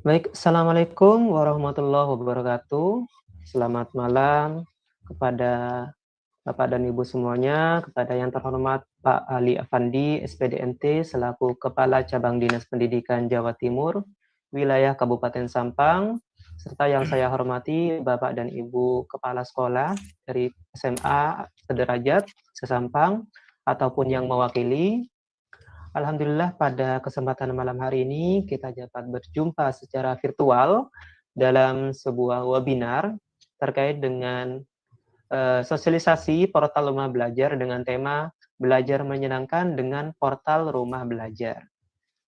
Baik, Assalamualaikum warahmatullahi wabarakatuh. Selamat malam kepada Bapak dan Ibu semuanya, kepada yang terhormat Pak Ali Afandi, SPDMT, selaku Kepala Cabang Dinas Pendidikan Jawa Timur, wilayah Kabupaten Sampang, serta yang saya hormati Bapak dan Ibu Kepala Sekolah dari SMA sederajat sesampang, ataupun yang mewakili. Alhamdulillah pada kesempatan malam hari ini kita dapat berjumpa secara virtual dalam sebuah webinar terkait dengan sosialisasi portal rumah belajar dengan tema belajar menyenangkan dengan portal rumah belajar.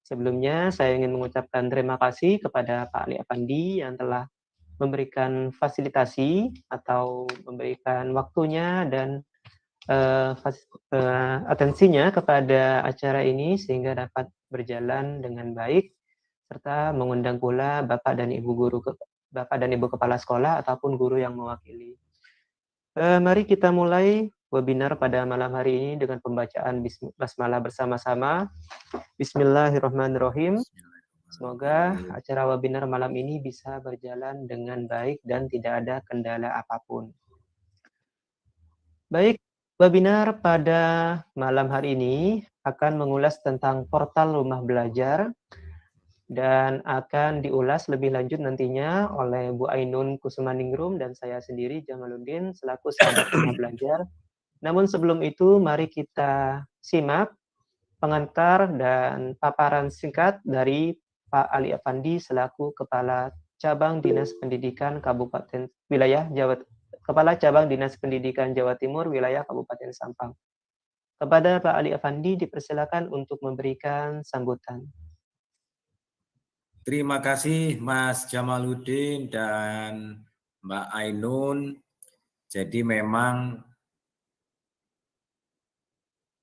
Sebelumnya saya ingin mengucapkan terima kasih kepada Pak Ali Afandi yang telah memberikan fasilitasi atau memberikan waktunya dan atensinya kepada acara ini sehingga dapat berjalan dengan baik serta mengundang pula Bapak dan Ibu kepala sekolah ataupun guru yang mewakili. Mari kita mulai webinar pada malam hari ini dengan pembacaan basmalah bersama-sama. Bismillahirrahmanirrahim. Semoga acara webinar malam ini bisa berjalan dengan baik dan tidak ada kendala apapun. Baik, webinar pada malam hari ini akan mengulas tentang portal rumah belajar dan akan diulas lebih lanjut nantinya oleh Bu Ainun Kusumaningrum dan saya sendiri Jamaluddin selaku sahabat rumah belajar. Namun sebelum itu mari kita simak pengantar dan paparan singkat dari Pak Ali Afandi selaku Kepala Cabang Dinas Pendidikan Kabupaten Wilayah Jawa Kepala Cabang Dinas Pendidikan Jawa Timur Wilayah Kabupaten Sampang. Kepada Pak Ali Afandi dipersilakan untuk memberikan sambutan. Terima kasih Mas Jamaluddin dan Mbak Ainun. Jadi memang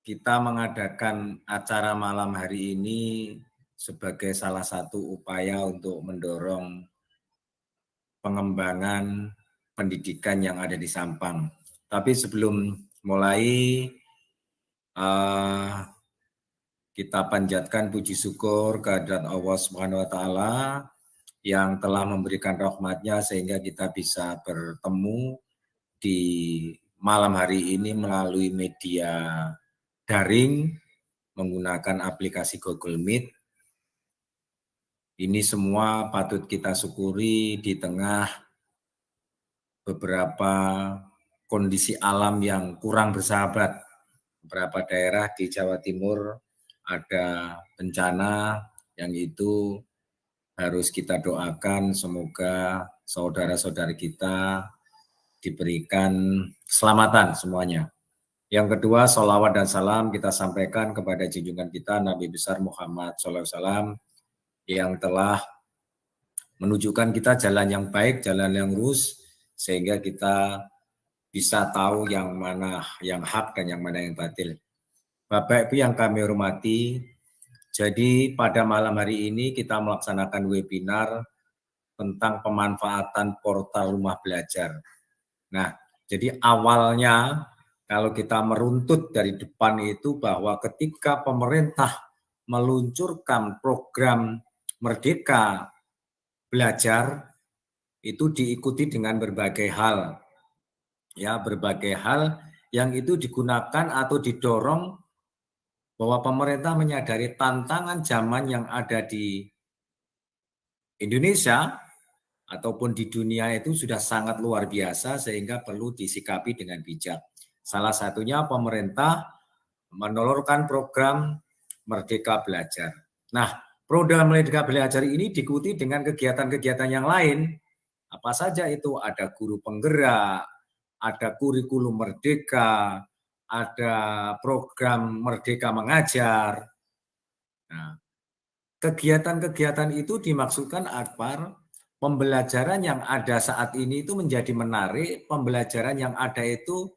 kita mengadakan acara malam hari ini sebagai salah satu upaya untuk mendorong pengembangan pendidikan yang ada di Sampang. Tapi sebelum mulai, kita panjatkan puji syukur kehadirat Allah Subhanahu wa Ta'ala yang telah memberikan rahmat-Nya sehingga kita bisa bertemu di malam hari ini melalui media daring menggunakan aplikasi Google Meet. Ini semua patut kita syukuri di tengah beberapa kondisi alam yang kurang bersahabat. Beberapa daerah di Jawa Timur ada bencana yang itu harus kita doakan semoga saudara-saudari kita diberikan keselamatan semuanya. Yang kedua, sholawat dan salam kita sampaikan kepada junjungan kita Nabi besar Muhammad SAW yang telah menunjukkan kita jalan yang baik, jalan yang lurus, sehingga kita bisa tahu yang mana yang hak dan yang mana yang batil. Bapak Ibu yang kami hormati, jadi pada malam hari ini kita melaksanakan webinar tentang pemanfaatan portal rumah belajar. Nah, jadi awalnya kalau kita meruntut dari depan itu bahwa ketika pemerintah meluncurkan program Merdeka Belajar itu diikuti dengan berbagai hal. Ya, berbagai hal yang itu digunakan atau didorong bahwa pemerintah menyadari tantangan zaman yang ada di Indonesia ataupun di dunia itu sudah sangat luar biasa sehingga perlu disikapi dengan bijak. Salah satunya pemerintah menelurkan program Merdeka Belajar. Nah, program Merdeka Belajar ini diikuti dengan kegiatan-kegiatan yang lain. Apa saja itu? Ada guru penggerak, ada kurikulum merdeka, ada program Merdeka Mengajar. Nah, kegiatan-kegiatan itu dimaksudkan agar pembelajaran yang ada saat ini itu menjadi menarik, pembelajaran yang ada itu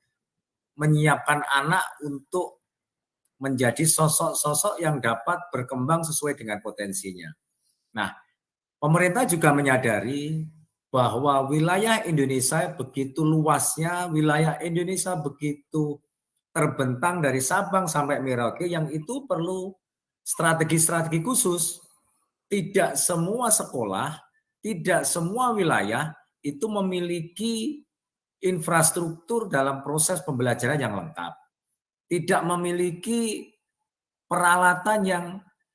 menyiapkan anak untuk menjadi sosok-sosok yang dapat berkembang sesuai dengan potensinya. Nah, pemerintah juga menyadari bahwa wilayah Indonesia begitu luasnya, wilayah Indonesia begitu terbentang dari Sabang sampai Merauke yang itu perlu strategi-strategi khusus. Tidak semua sekolah tidak semua wilayah itu memiliki infrastruktur dalam proses pembelajaran yang lengkap. Tidak memiliki peralatan yang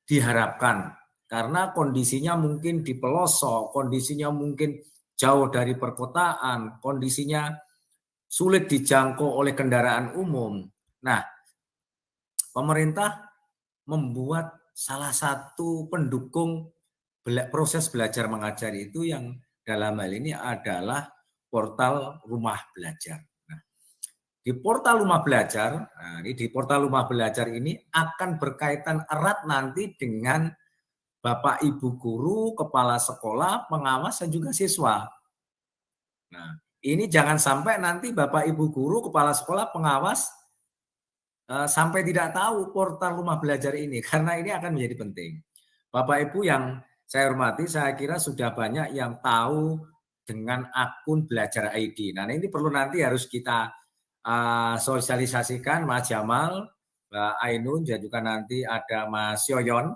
diharapkan. Karena kondisinya mungkin di pelosok, kondisinya mungkin jauh dari perkotaan, kondisinya sulit dijangkau oleh kendaraan umum. Nah, pemerintah membuat salah satu pendukung proses belajar mengajar itu yang dalam hal ini adalah portal rumah belajar. Nah, di portal rumah belajar, di portal rumah belajar ini akan berkaitan erat nanti dengan Bapak Ibu guru, kepala sekolah, pengawas, dan juga siswa. Nah, ini jangan sampai nanti Bapak Ibu guru, kepala sekolah, pengawas sampai tidak tahu portal rumah belajar ini, karena ini akan menjadi penting. Bapak Ibu yang saya hormati, saya kira sudah banyak yang tahu dengan akun Belajar ID. Nah, ini perlu nanti harus kita sosialisasikan, Mas Jamal, Mbak Ainun, dan juga nanti ada Mas Yoyon.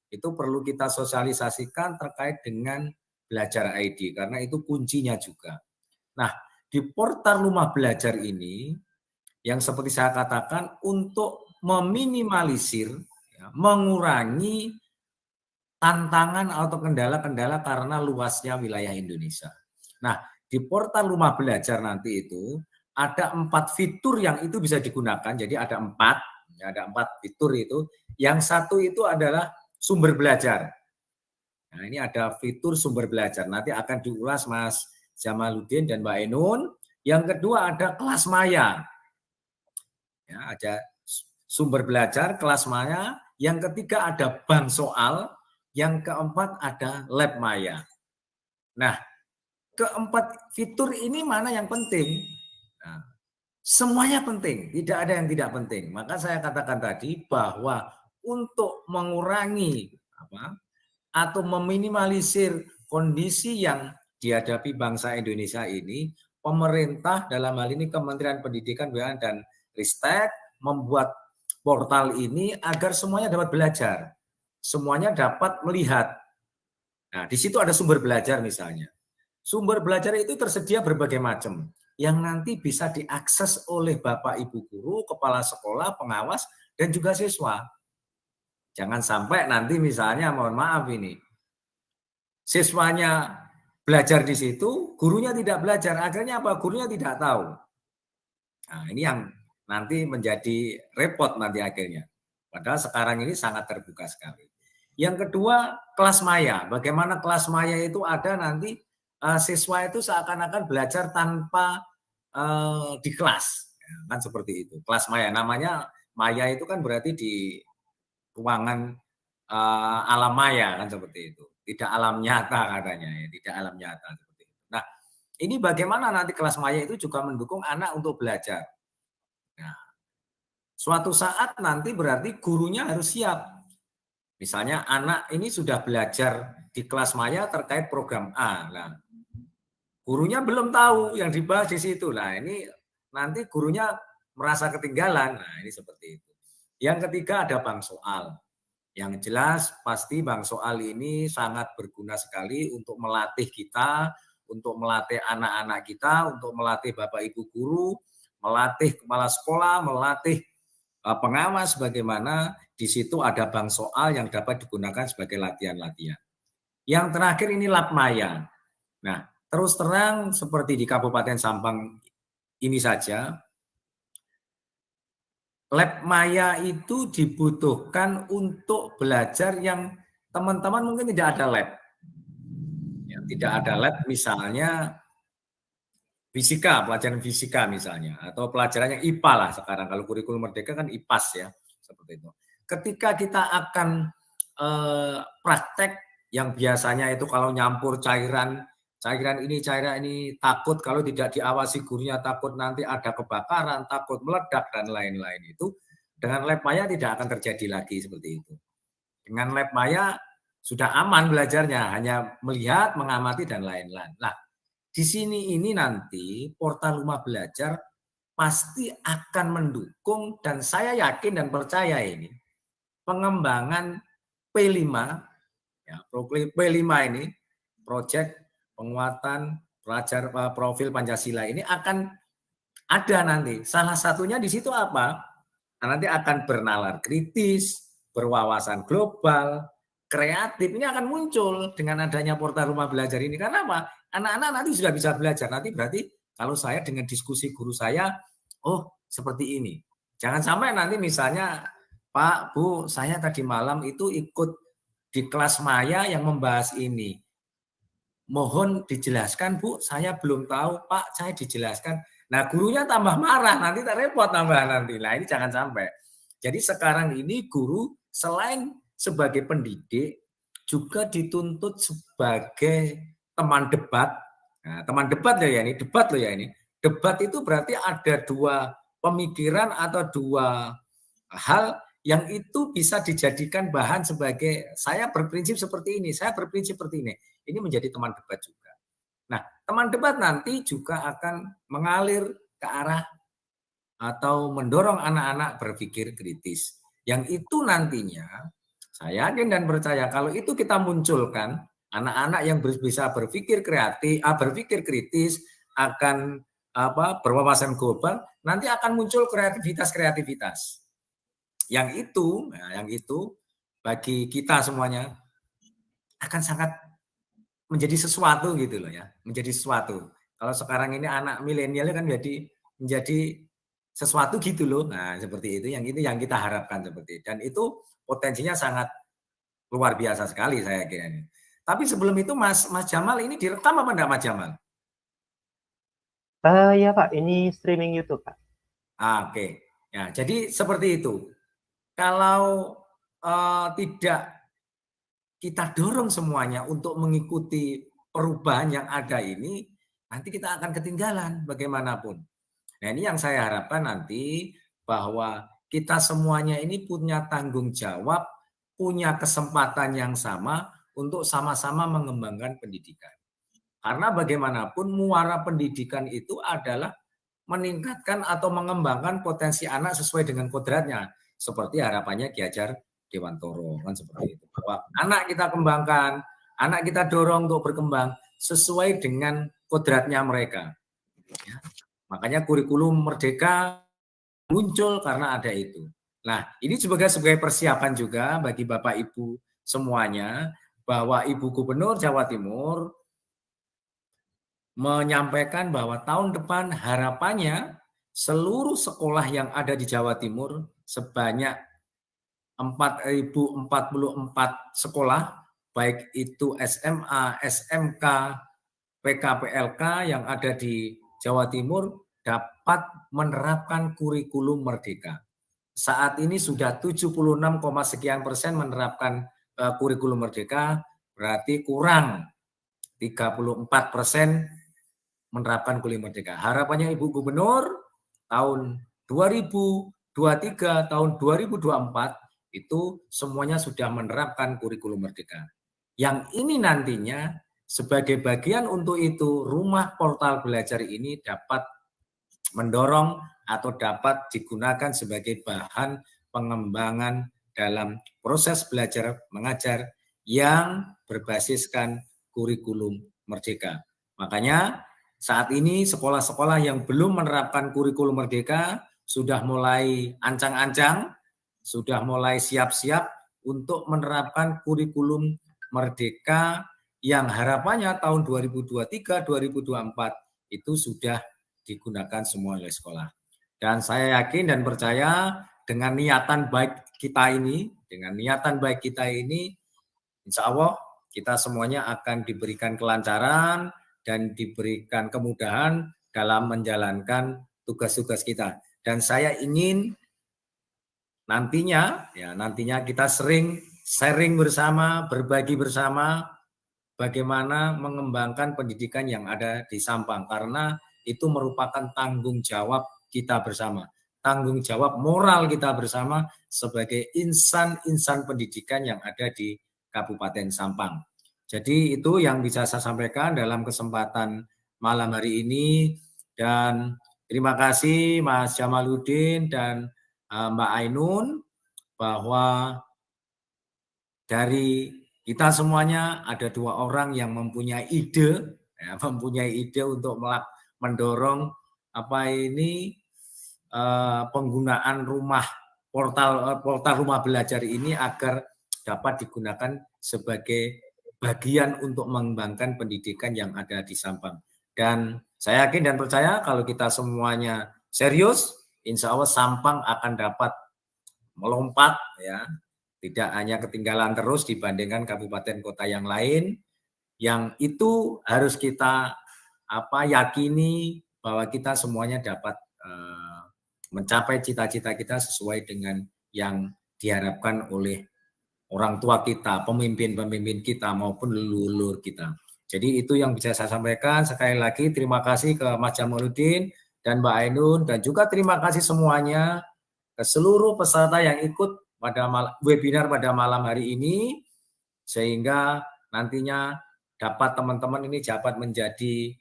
Itu perlu kita sosialisasikan terkait dengan Belajar ID, karena itu kuncinya juga. Nah, di portal rumah belajar ini, yang seperti saya katakan, untuk meminimalisir, mengurangi tantangan atau kendala-kendala karena luasnya wilayah Indonesia. Nah, di portal rumah belajar nanti itu, ada 4 fitur yang itu bisa digunakan, jadi ada 4 fitur itu. Yang satu itu adalah sumber belajar. Nah, ini ada fitur sumber belajar. Nanti akan diulas Mas Jamaluddin dan Mbak Ainun. Yang kedua ada kelas maya. Ya, ada sumber belajar, kelas maya. Yang ketiga ada bank soal. Yang keempat ada lab maya. Nah, keempat fitur ini mana yang penting? Nah, semuanya penting, tidak ada yang tidak penting. Maka saya katakan tadi bahwa untuk mengurangi atau meminimalisir kondisi yang dihadapi bangsa Indonesia ini, pemerintah dalam hal ini Kementerian Pendidikan, Kebudayaan dan Ristek membuat portal ini agar semuanya dapat belajar, semuanya dapat melihat. Nah, di situ ada sumber belajar misalnya. Sumber belajar itu tersedia berbagai macam yang nanti bisa diakses oleh Bapak Ibu guru, kepala sekolah, pengawas, dan juga siswa. Jangan sampai nanti misalnya, mohon maaf ini, siswanya belajar di situ, gurunya tidak belajar. Akhirnya apa? Gurunya tidak tahu. Nah, ini yang nanti menjadi repot nanti akhirnya. Padahal sekarang ini sangat terbuka sekali. Yang kedua, kelas maya. Bagaimana kelas maya itu ada nanti siswa itu seakan-akan belajar tanpa di kelas. Kan seperti itu. Kelas maya. Namanya maya itu kan berarti di ruangan alam maya kan seperti itu. Tidak alam nyata katanya ya, tidak alam nyata seperti itu. Nah, ini bagaimana nanti kelas maya itu juga mendukung anak untuk belajar. Nah, suatu saat nanti berarti gurunya harus siap. Misalnya anak ini sudah belajar di kelas maya terkait program A. Nah, gurunya belum tahu yang dibahas di situ. Nah, ini nanti gurunya merasa ketinggalan. Nah, ini seperti itu. Yang ketiga ada bank soal. Yang jelas pasti bank soal ini sangat berguna sekali untuk melatih kita, untuk melatih anak-anak kita, untuk melatih Bapak Ibu guru, melatih kepala sekolah, melatih pengawas bagaimana di situ ada bank soal yang dapat digunakan sebagai latihan-latihan. Yang terakhir ini lab maya. Nah, terus terang seperti di Kabupaten Sampang ini saja, lab maya itu dibutuhkan untuk belajar yang teman-teman mungkin tidak ada lab. Ya, tidak ada lab misalnya fisika, pelajaran fisika misalnya, atau pelajaran yang IPA lah sekarang. Kalau kurikulum merdeka kan IPAS ya, seperti itu. Ketika kita akan praktek yang biasanya itu kalau nyampur cairan ini takut kalau tidak diawasi gurunya, takut nanti ada kebakaran, takut meledak dan lain-lain itu. Dengan lab maya tidak akan terjadi lagi seperti itu. Dengan lab maya sudah aman belajarnya, hanya melihat, mengamati dan lain-lain. Nah, di sini ini nanti portal rumah belajar pasti akan mendukung dan saya yakin dan percaya ini pengembangan P5 ya, P5 ini proyek penguatan pelajar profil Pancasila ini akan ada nanti. Salah satunya di situ apa? Nanti akan bernalar kritis, berwawasan global, kreatif. Ini akan muncul dengan adanya portal rumah belajar ini. Karena apa? Anak-anak nanti sudah bisa belajar. Nanti berarti kalau saya dengan diskusi guru saya, oh seperti ini. Jangan sampai nanti misalnya, Pak, Bu, saya tadi malam itu ikut di kelas maya yang membahas ini. Mohon dijelaskan, Bu, saya belum tahu. Pak, saya dijelaskan. Nah, gurunya tambah marah, nanti tak repot tambah nanti. Nah, ini jangan sampai. Jadi sekarang ini guru selain sebagai pendidik, juga dituntut sebagai teman debat. Nah, teman debat loh ya ini, debat loh ya ini. Debat itu berarti ada dua pemikiran atau dua hal yang itu bisa dijadikan bahan sebagai saya berprinsip seperti ini, saya berprinsip seperti ini. Ini menjadi teman debat juga. Nah, teman debat nanti juga akan mengalir ke arah atau mendorong anak-anak berpikir kritis. Yang itu nantinya saya yakin dan percaya kalau itu kita munculkan anak-anak yang bisa berpikir kreatif, berpikir kritis, akan berwawasan global, nanti akan muncul kreativitas. Yang itu bagi kita semuanya akan sangat menjadi sesuatu gitu loh ya, menjadi sesuatu. Kalau sekarang ini anak milenial kan menjadi sesuatu gitu loh. Nah, seperti itu yang kita harapkan seperti itu. Dan itu potensinya sangat luar biasa sekali saya kira ini. Tapi sebelum itu Mas Jamal ini direkam apa enggak Mas Jamal? Ya Pak, ini streaming YouTube Pak. Oke. Ya, jadi seperti itu. Kalau tidak kita dorong semuanya untuk mengikuti perubahan yang ada ini, nanti kita akan ketinggalan bagaimanapun. Nah, ini yang saya harapkan nanti bahwa kita semuanya ini punya tanggung jawab, punya kesempatan yang sama untuk sama-sama mengembangkan pendidikan. Karena bagaimanapun muara pendidikan itu adalah meningkatkan atau mengembangkan potensi anak sesuai dengan kodratnya. Seperti harapannya Ki Hajar Dewantoro kan seperti itu. Bahwa anak kita kembangkan, anak kita dorong untuk berkembang sesuai dengan kodratnya mereka. Ya. Makanya kurikulum merdeka muncul karena ada itu. Nah, ini sebagai persiapan juga bagi Bapak Ibu semuanya bahwa Ibu Gubernur Jawa Timur menyampaikan bahwa tahun depan harapannya seluruh sekolah yang ada di Jawa Timur sebanyak 4.044 sekolah, baik itu SMA, SMK, PKPLK yang ada di Jawa Timur dapat menerapkan kurikulum merdeka. Saat ini sudah 76, sekian persen menerapkan kurikulum merdeka, berarti kurang 34% menerapkan kurikulum merdeka. Harapannya Ibu Gubernur tahun 2023, tahun 2024 itu semuanya sudah menerapkan kurikulum merdeka. Yang ini nantinya sebagai bagian untuk itu rumah portal belajar ini dapat mendorong atau dapat digunakan sebagai bahan pengembangan dalam proses belajar mengajar yang berbasiskan kurikulum merdeka. Makanya saat ini sekolah-sekolah yang belum menerapkan kurikulum merdeka sudah mulai ancang-ancang, sudah mulai siap-siap untuk menerapkan kurikulum merdeka yang harapannya tahun 2023-2024 itu sudah digunakan semua oleh sekolah. Dan saya yakin dan percaya dengan niatan baik kita ini, insya Allah kita semuanya akan diberikan kelancaran dan diberikan kemudahan dalam menjalankan tugas-tugas kita. Dan saya ingin nantinya kita sering sharing bersama, berbagi bersama bagaimana mengembangkan pendidikan yang ada di Sampang, karena itu merupakan tanggung jawab kita bersama, tanggung jawab moral kita bersama sebagai insan-insan pendidikan yang ada di Kabupaten Sampang. Jadi itu yang bisa saya sampaikan dalam kesempatan malam hari ini, dan terima kasih Mas Jamaluddin dan Mbak Ainun bahwa dari kita semuanya ada 2 orang yang mempunyai ide, ya, untuk mendorong penggunaan portal rumah belajar ini agar dapat digunakan sebagai bagian untuk mengembangkan pendidikan yang ada di Sampang. Dan saya yakin dan percaya kalau kita semuanya serius, insya Allah Sampang akan dapat melompat, ya, tidak hanya ketinggalan terus dibandingkan kabupaten kota yang lain, yang itu harus kita yakini bahwa kita semuanya dapat mencapai cita-cita kita sesuai dengan yang diharapkan oleh orang tua kita, pemimpin-pemimpin kita maupun leluhur kita. Jadi itu yang bisa saya sampaikan. Sekali lagi terima kasih ke Mas Jamaluddin dan Mbak Ainun, dan juga terima kasih semuanya ke seluruh peserta yang ikut pada webinar pada malam hari ini, sehingga nantinya dapat teman-teman ini dapat menjadi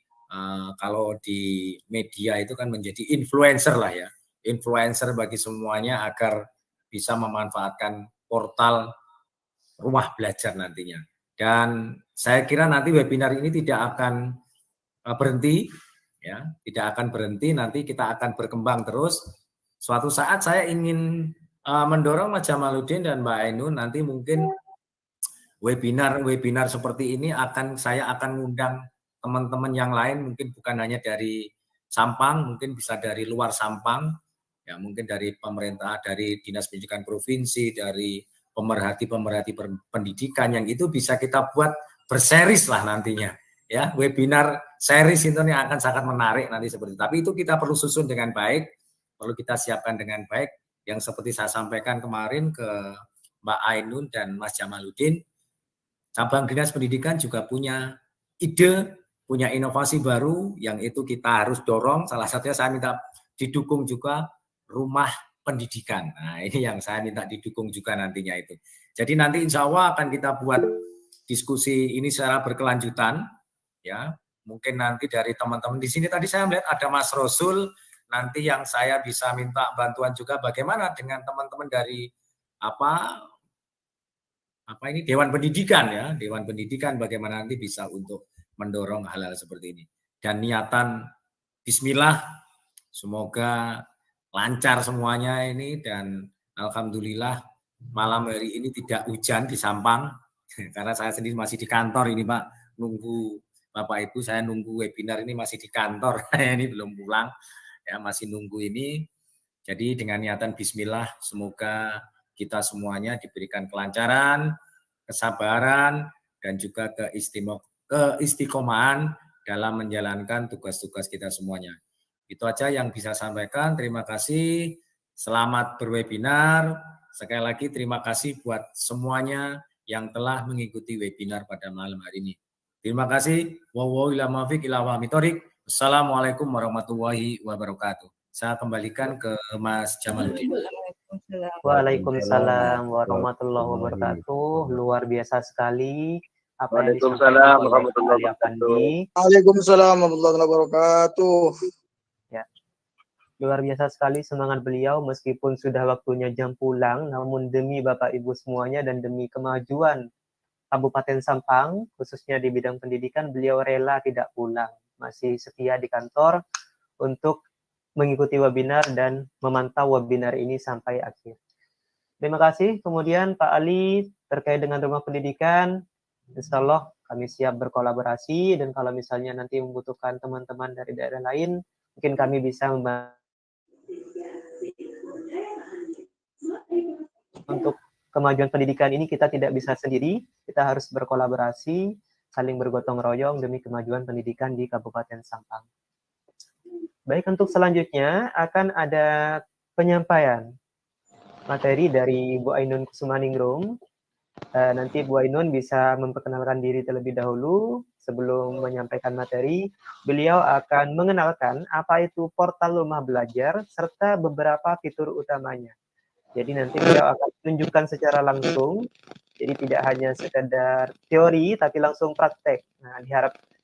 kalau di media itu kan menjadi influencer lah ya, influencer bagi semuanya agar bisa memanfaatkan portal rumah belajar nantinya. Dan saya kira nanti webinar ini tidak akan berhenti, ya, tidak akan berhenti. Nanti kita akan berkembang terus. Suatu saat saya ingin mendorong Mas Jamaluddin dan Mbak Ainun, nanti mungkin webinar seperti ini saya akan mengundang teman-teman yang lain, mungkin bukan hanya dari Sampang, mungkin bisa dari luar Sampang, ya, mungkin dari pemerintah, dari Dinas Pendidikan Provinsi, dari pemerhati pendidikan, yang itu bisa kita buat berseries lah nantinya, ya, webinar series itu yang akan sangat menarik nanti seperti itu. Tapi itu kita perlu susun dengan baik, perlu kita siapkan dengan baik, yang seperti saya sampaikan kemarin ke Mbak Ainun dan Mas Jamaluddin, cabang Dinas Pendidikan juga punya ide, punya inovasi baru yang itu kita harus dorong. Salah satunya saya minta didukung juga rumah pendidikan. Nah, ini yang saya minta didukung juga nantinya itu. Jadi nanti insya Allah akan kita buat diskusi ini secara berkelanjutan, ya. Mungkin nanti dari teman-teman di sini tadi saya melihat ada Mas Rasul, nanti yang saya bisa minta bantuan juga bagaimana dengan teman-teman dari Dewan Pendidikan, ya, Dewan Pendidikan bagaimana nanti bisa untuk mendorong hal-hal seperti ini. Dan niatan bismillah, semoga lancar semuanya ini, dan alhamdulillah malam hari ini tidak hujan di Sampang karena saya sendiri masih di kantor ini, Pak, nunggu Bapak Ibu, saya nunggu webinar ini masih di kantor. Ini belum pulang, ya, masih nunggu ini. Jadi dengan niatan bismillah, semoga kita semuanya diberikan kelancaran, kesabaran, dan juga keistiqomahan dalam menjalankan tugas-tugas kita semuanya. Itu aja yang bisa saya sampaikan. Terima kasih. Selamat berwebinar. Sekali lagi terima kasih buat semuanya yang telah mengikuti webinar pada malam hari ini. Terima kasih. Wassalamualaikum warahmatullahi wabarakatuh. Saya kembalikan ke Mas Jamaluddin. Waalaikumsalam warahmatullahi wabarakatuh. Luar biasa sekali apa yang Waalaikumsalam disampaikan warahmatullahi oleh Afandi. Waalaikumsalam warahmatullahi wabarakatuh. Ya, luar biasa sekali semangat beliau meskipun sudah waktunya jam pulang, namun demi Bapak Ibu semuanya dan demi kemajuan Kabupaten Sampang, khususnya di bidang pendidikan, beliau rela tidak pulang, masih setia di kantor untuk mengikuti webinar dan memantau webinar ini sampai akhir. Terima kasih. Kemudian Pak Ali terkait dengan rumah pendidikan, insya Allah kami siap berkolaborasi, dan kalau misalnya nanti membutuhkan teman-teman dari daerah lain, mungkin kami bisa membantu untuk kemajuan pendidikan ini. Kita tidak bisa sendiri, kita harus berkolaborasi, saling bergotong royong demi kemajuan pendidikan di Kabupaten Sampang. Baik, untuk selanjutnya akan ada penyampaian materi dari Bu Ainun Kusumaningrum. Nanti Bu Ainun bisa memperkenalkan diri terlebih dahulu sebelum menyampaikan materi. Beliau akan mengenalkan apa itu portal rumah belajar serta beberapa fitur utamanya. Jadi nanti beliau akan tunjukkan secara langsung. Jadi tidak hanya sekedar teori tapi langsung praktek. Nah,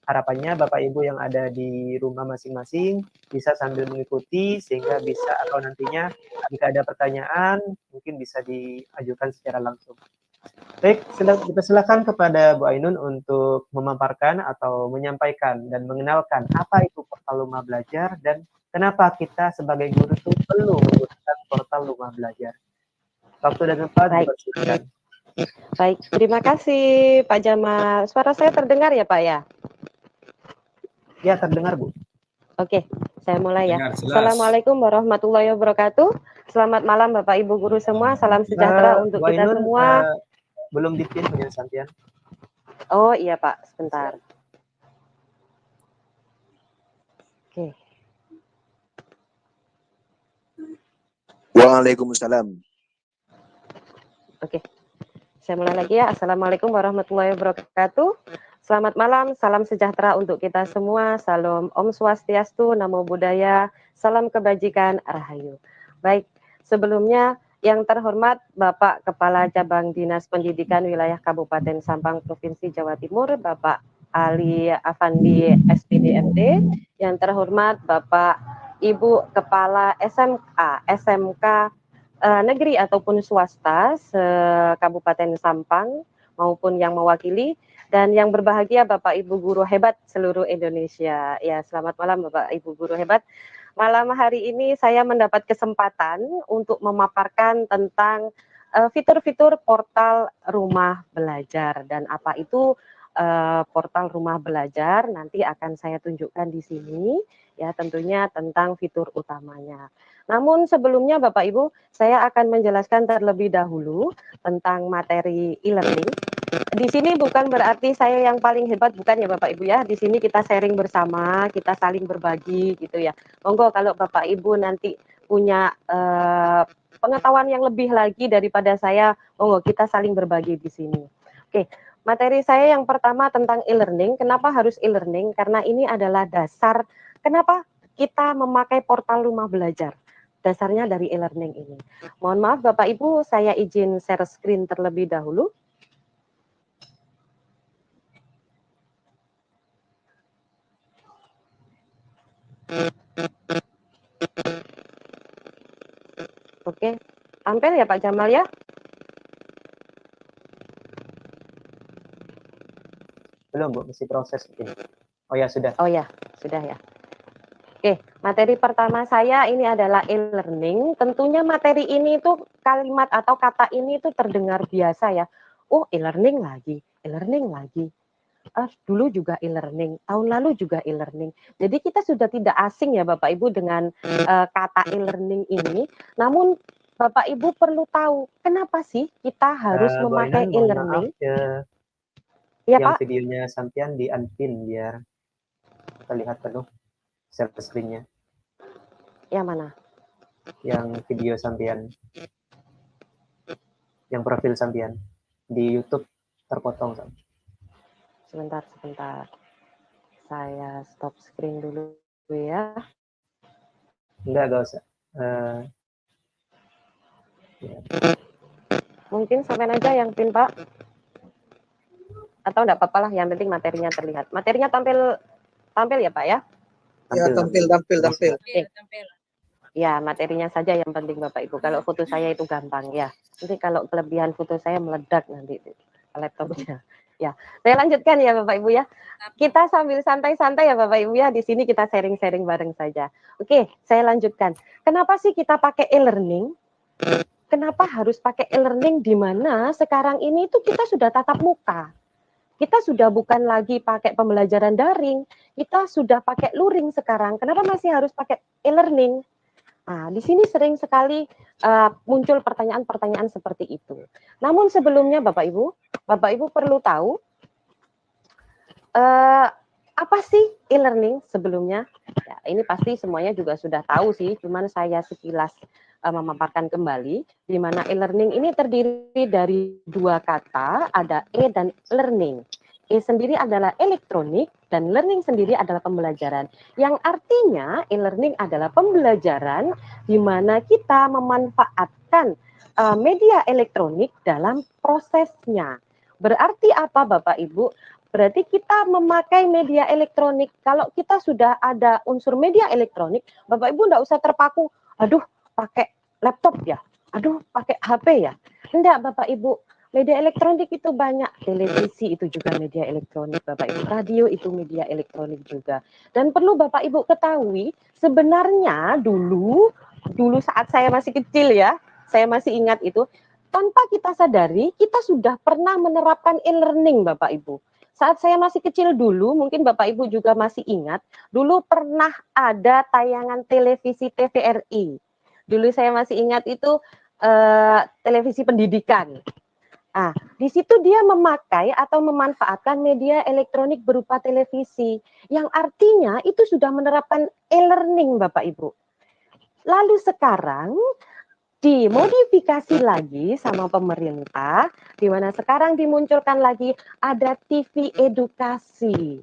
harapannya Bapak Ibu yang ada di rumah masing-masing bisa sambil mengikuti sehingga bisa, atau nantinya jika ada pertanyaan mungkin bisa diajukan secara langsung. Baik, kita silakan kepada Bu Ainun untuk memaparkan atau menyampaikan dan mengenalkan apa itu portal rumah belajar dan kenapa kita sebagai guru itu perlu menggunakan portal rumah belajar. Waktu dan tempat Baik. dipersilakan. Baik, terima kasih Pak Jamal. Suara saya terdengar ya Pak ya? Ya, terdengar Bu. Oke, saya mulai ya. Dengar jelas. Assalamualaikum warahmatullahi wabarakatuh. Selamat malam Bapak Ibu guru semua. Salam sejahtera untuk Bu kita Ainun, semua. belum dipin punya Santian. Oh iya Pak, sebentar. Oke. Waalaikumsalam. Oke. Saya mulai lagi ya. Assalamualaikum warahmatullahi wabarakatuh. Selamat malam, salam sejahtera untuk kita semua. Salam Om Swastiastu, Namo Buddhaya, salam kebajikan, Rahayu. Baik, sebelumnya yang terhormat Bapak Kepala Cabang Dinas Pendidikan Wilayah Kabupaten Sampang Provinsi Jawa Timur, Bapak Ali Afandi SPDMT, yang terhormat Bapak Ibu Kepala SMA, SMK negeri ataupun swasta se-Kabupaten Sampang maupun yang mewakili, dan yang berbahagia Bapak Ibu guru hebat seluruh Indonesia. Ya, selamat malam Bapak Ibu guru hebat. Malam hari ini saya mendapat kesempatan untuk memaparkan tentang fitur-fitur portal rumah belajar, dan apa itu portal rumah belajar nanti akan saya tunjukkan di sini ya, tentunya tentang fitur utamanya. Namun sebelumnya Bapak Ibu, saya akan menjelaskan terlebih dahulu tentang materi e-learning. Di sini bukan berarti saya yang paling hebat, bukan ya Bapak Ibu ya. Di sini kita sharing bersama, kita saling berbagi gitu ya. Monggo kalau Bapak Ibu nanti punya pengetahuan yang lebih lagi daripada saya, monggo kita saling berbagi di sini. Oke, materi saya yang pertama tentang e-learning. Kenapa harus e-learning? Karena ini adalah dasar kenapa kita memakai portal rumah belajar. Dasarnya dari e-learning ini. Mohon maaf Bapak Ibu, saya izin share screen terlebih dahulu. Oke, tampil ya Pak Jamal ya? Belum Bu, masih proses ini. Oh ya, sudah. Oh ya, sudah ya. Oke, materi pertama saya ini adalah e-learning. Tentunya materi ini tuh kalimat atau kata ini tuh terdengar biasa ya. Oh, e-learning lagi, e-learning lagi. Dulu juga e-learning, tahun lalu juga e-learning. Jadi kita sudah tidak asing ya Bapak Ibu dengan kata e-learning ini. Namun Bapak Ibu perlu tahu kenapa sih kita harus Bu memakai Ainun, mohon e-learning? maaf ya, Ya yang Pak, videonya Santian di unpin biar terlihat penuh share screen-nya. yang mana? Yang video Santian, yang profil Santian di YouTube terpotong. Sebentar. Saya stop screen dulu ya. Enggak usah. Ya. Mungkin sampai aja yang pin Pak. Atau enggak apa-apa lah, yang penting materinya terlihat. Materinya tampil ya Pak ya? Ya, tampil. Ya, materinya saja yang penting Bapak Ibu. Kalau foto saya itu gampang ya. Nanti kalau kelebihan foto saya meledak nanti laptopnya. Ya, saya lanjutkan ya Bapak Ibu ya. Kita sambil santai-santai ya Bapak Ibu ya. Di sini kita sharing-sharing bareng saja. Oke, saya lanjutkan. Kenapa sih kita pakai e-learning? Kenapa harus pakai e-learning di mana sekarang ini tuh kita sudah tatap muka. Kita sudah bukan lagi pakai pembelajaran daring, kita sudah pakai luring sekarang. Kenapa masih harus pakai e-learning? Nah, di sini sering sekali muncul pertanyaan-pertanyaan seperti itu. Namun sebelumnya Bapak Ibu perlu tahu apa sih e-learning sebelumnya? Ya, ini pasti semuanya juga sudah tahu sih, cuman saya sekilas memaparkan kembali, di mana e-learning ini terdiri dari dua kata, ada e dan learning. E sendiri adalah elektronik dan learning sendiri adalah pembelajaran. Yang artinya e-learning adalah pembelajaran di mana kita memanfaatkan media elektronik dalam prosesnya. Berarti apa Bapak Ibu? Berarti kita memakai media elektronik. Kalau kita sudah ada unsur media elektronik, Bapak Ibu enggak usah terpaku, aduh pakai laptop ya, aduh pakai HP ya. Enggak Bapak Ibu, Media elektronik itu banyak, televisi itu juga media elektronik Bapak Ibu, radio itu media elektronik juga. Dan perlu Bapak Ibu ketahui, sebenarnya dulu saat saya masih kecil ya, saya masih ingat itu, tanpa kita sadari, kita sudah pernah menerapkan e-learning Bapak Ibu. Saat saya masih kecil dulu, mungkin Bapak Ibu juga masih ingat, dulu pernah ada tayangan televisi TVRI. Dulu saya masih ingat itu televisi pendidikan. Ah, di situ dia memakai atau memanfaatkan media elektronik berupa televisi, yang artinya itu sudah menerapkan e-learning Bapak Ibu. Lalu sekarang dimodifikasi lagi sama pemerintah, di mana sekarang dimunculkan lagi ada TV edukasi.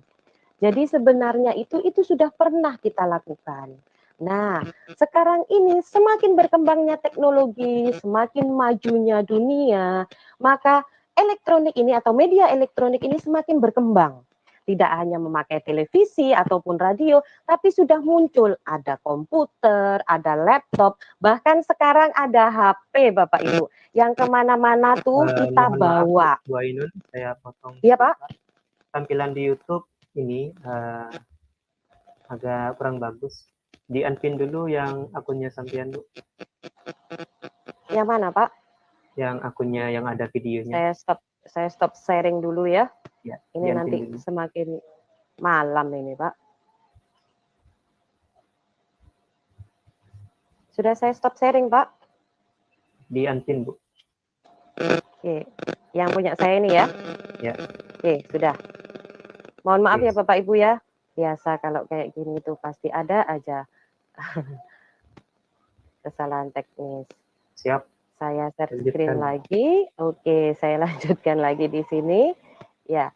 Jadi sebenarnya itu sudah pernah kita lakukan. Nah, sekarang ini semakin berkembangnya teknologi, semakin majunya dunia, maka elektronik ini atau media elektronik ini semakin berkembang. Tidak hanya memakai televisi ataupun radio, tapi sudah muncul ada komputer, ada laptop, bahkan sekarang ada HP Bapak Ibu, yang kemana-mana tuh kita Mohon maaf, bawa. Bu Ainun, saya potong. Iya Pak? Tampilan di YouTube ini agak kurang bagus. Di-unpin dulu yang akunnya sampean, Bu. Yang mana Pak? Yang akunnya yang ada videonya. Saya stop sharing dulu ya. Ya, Ini di-unpin nanti dulu. semakin malam ini Pak. Sudah saya stop sharing Pak. Di-unpin, Bu. Oke, yang punya saya ini ya. Ya. Oke, sudah. Mohon maaf Oke. ya Bapak Ibu ya. Biasa kalau kayak gini tuh pasti ada aja kesalahan teknis. Siap. Saya share Lanjutkan. screen lagi. Oke, saya lanjutkan lagi di sini. Ya.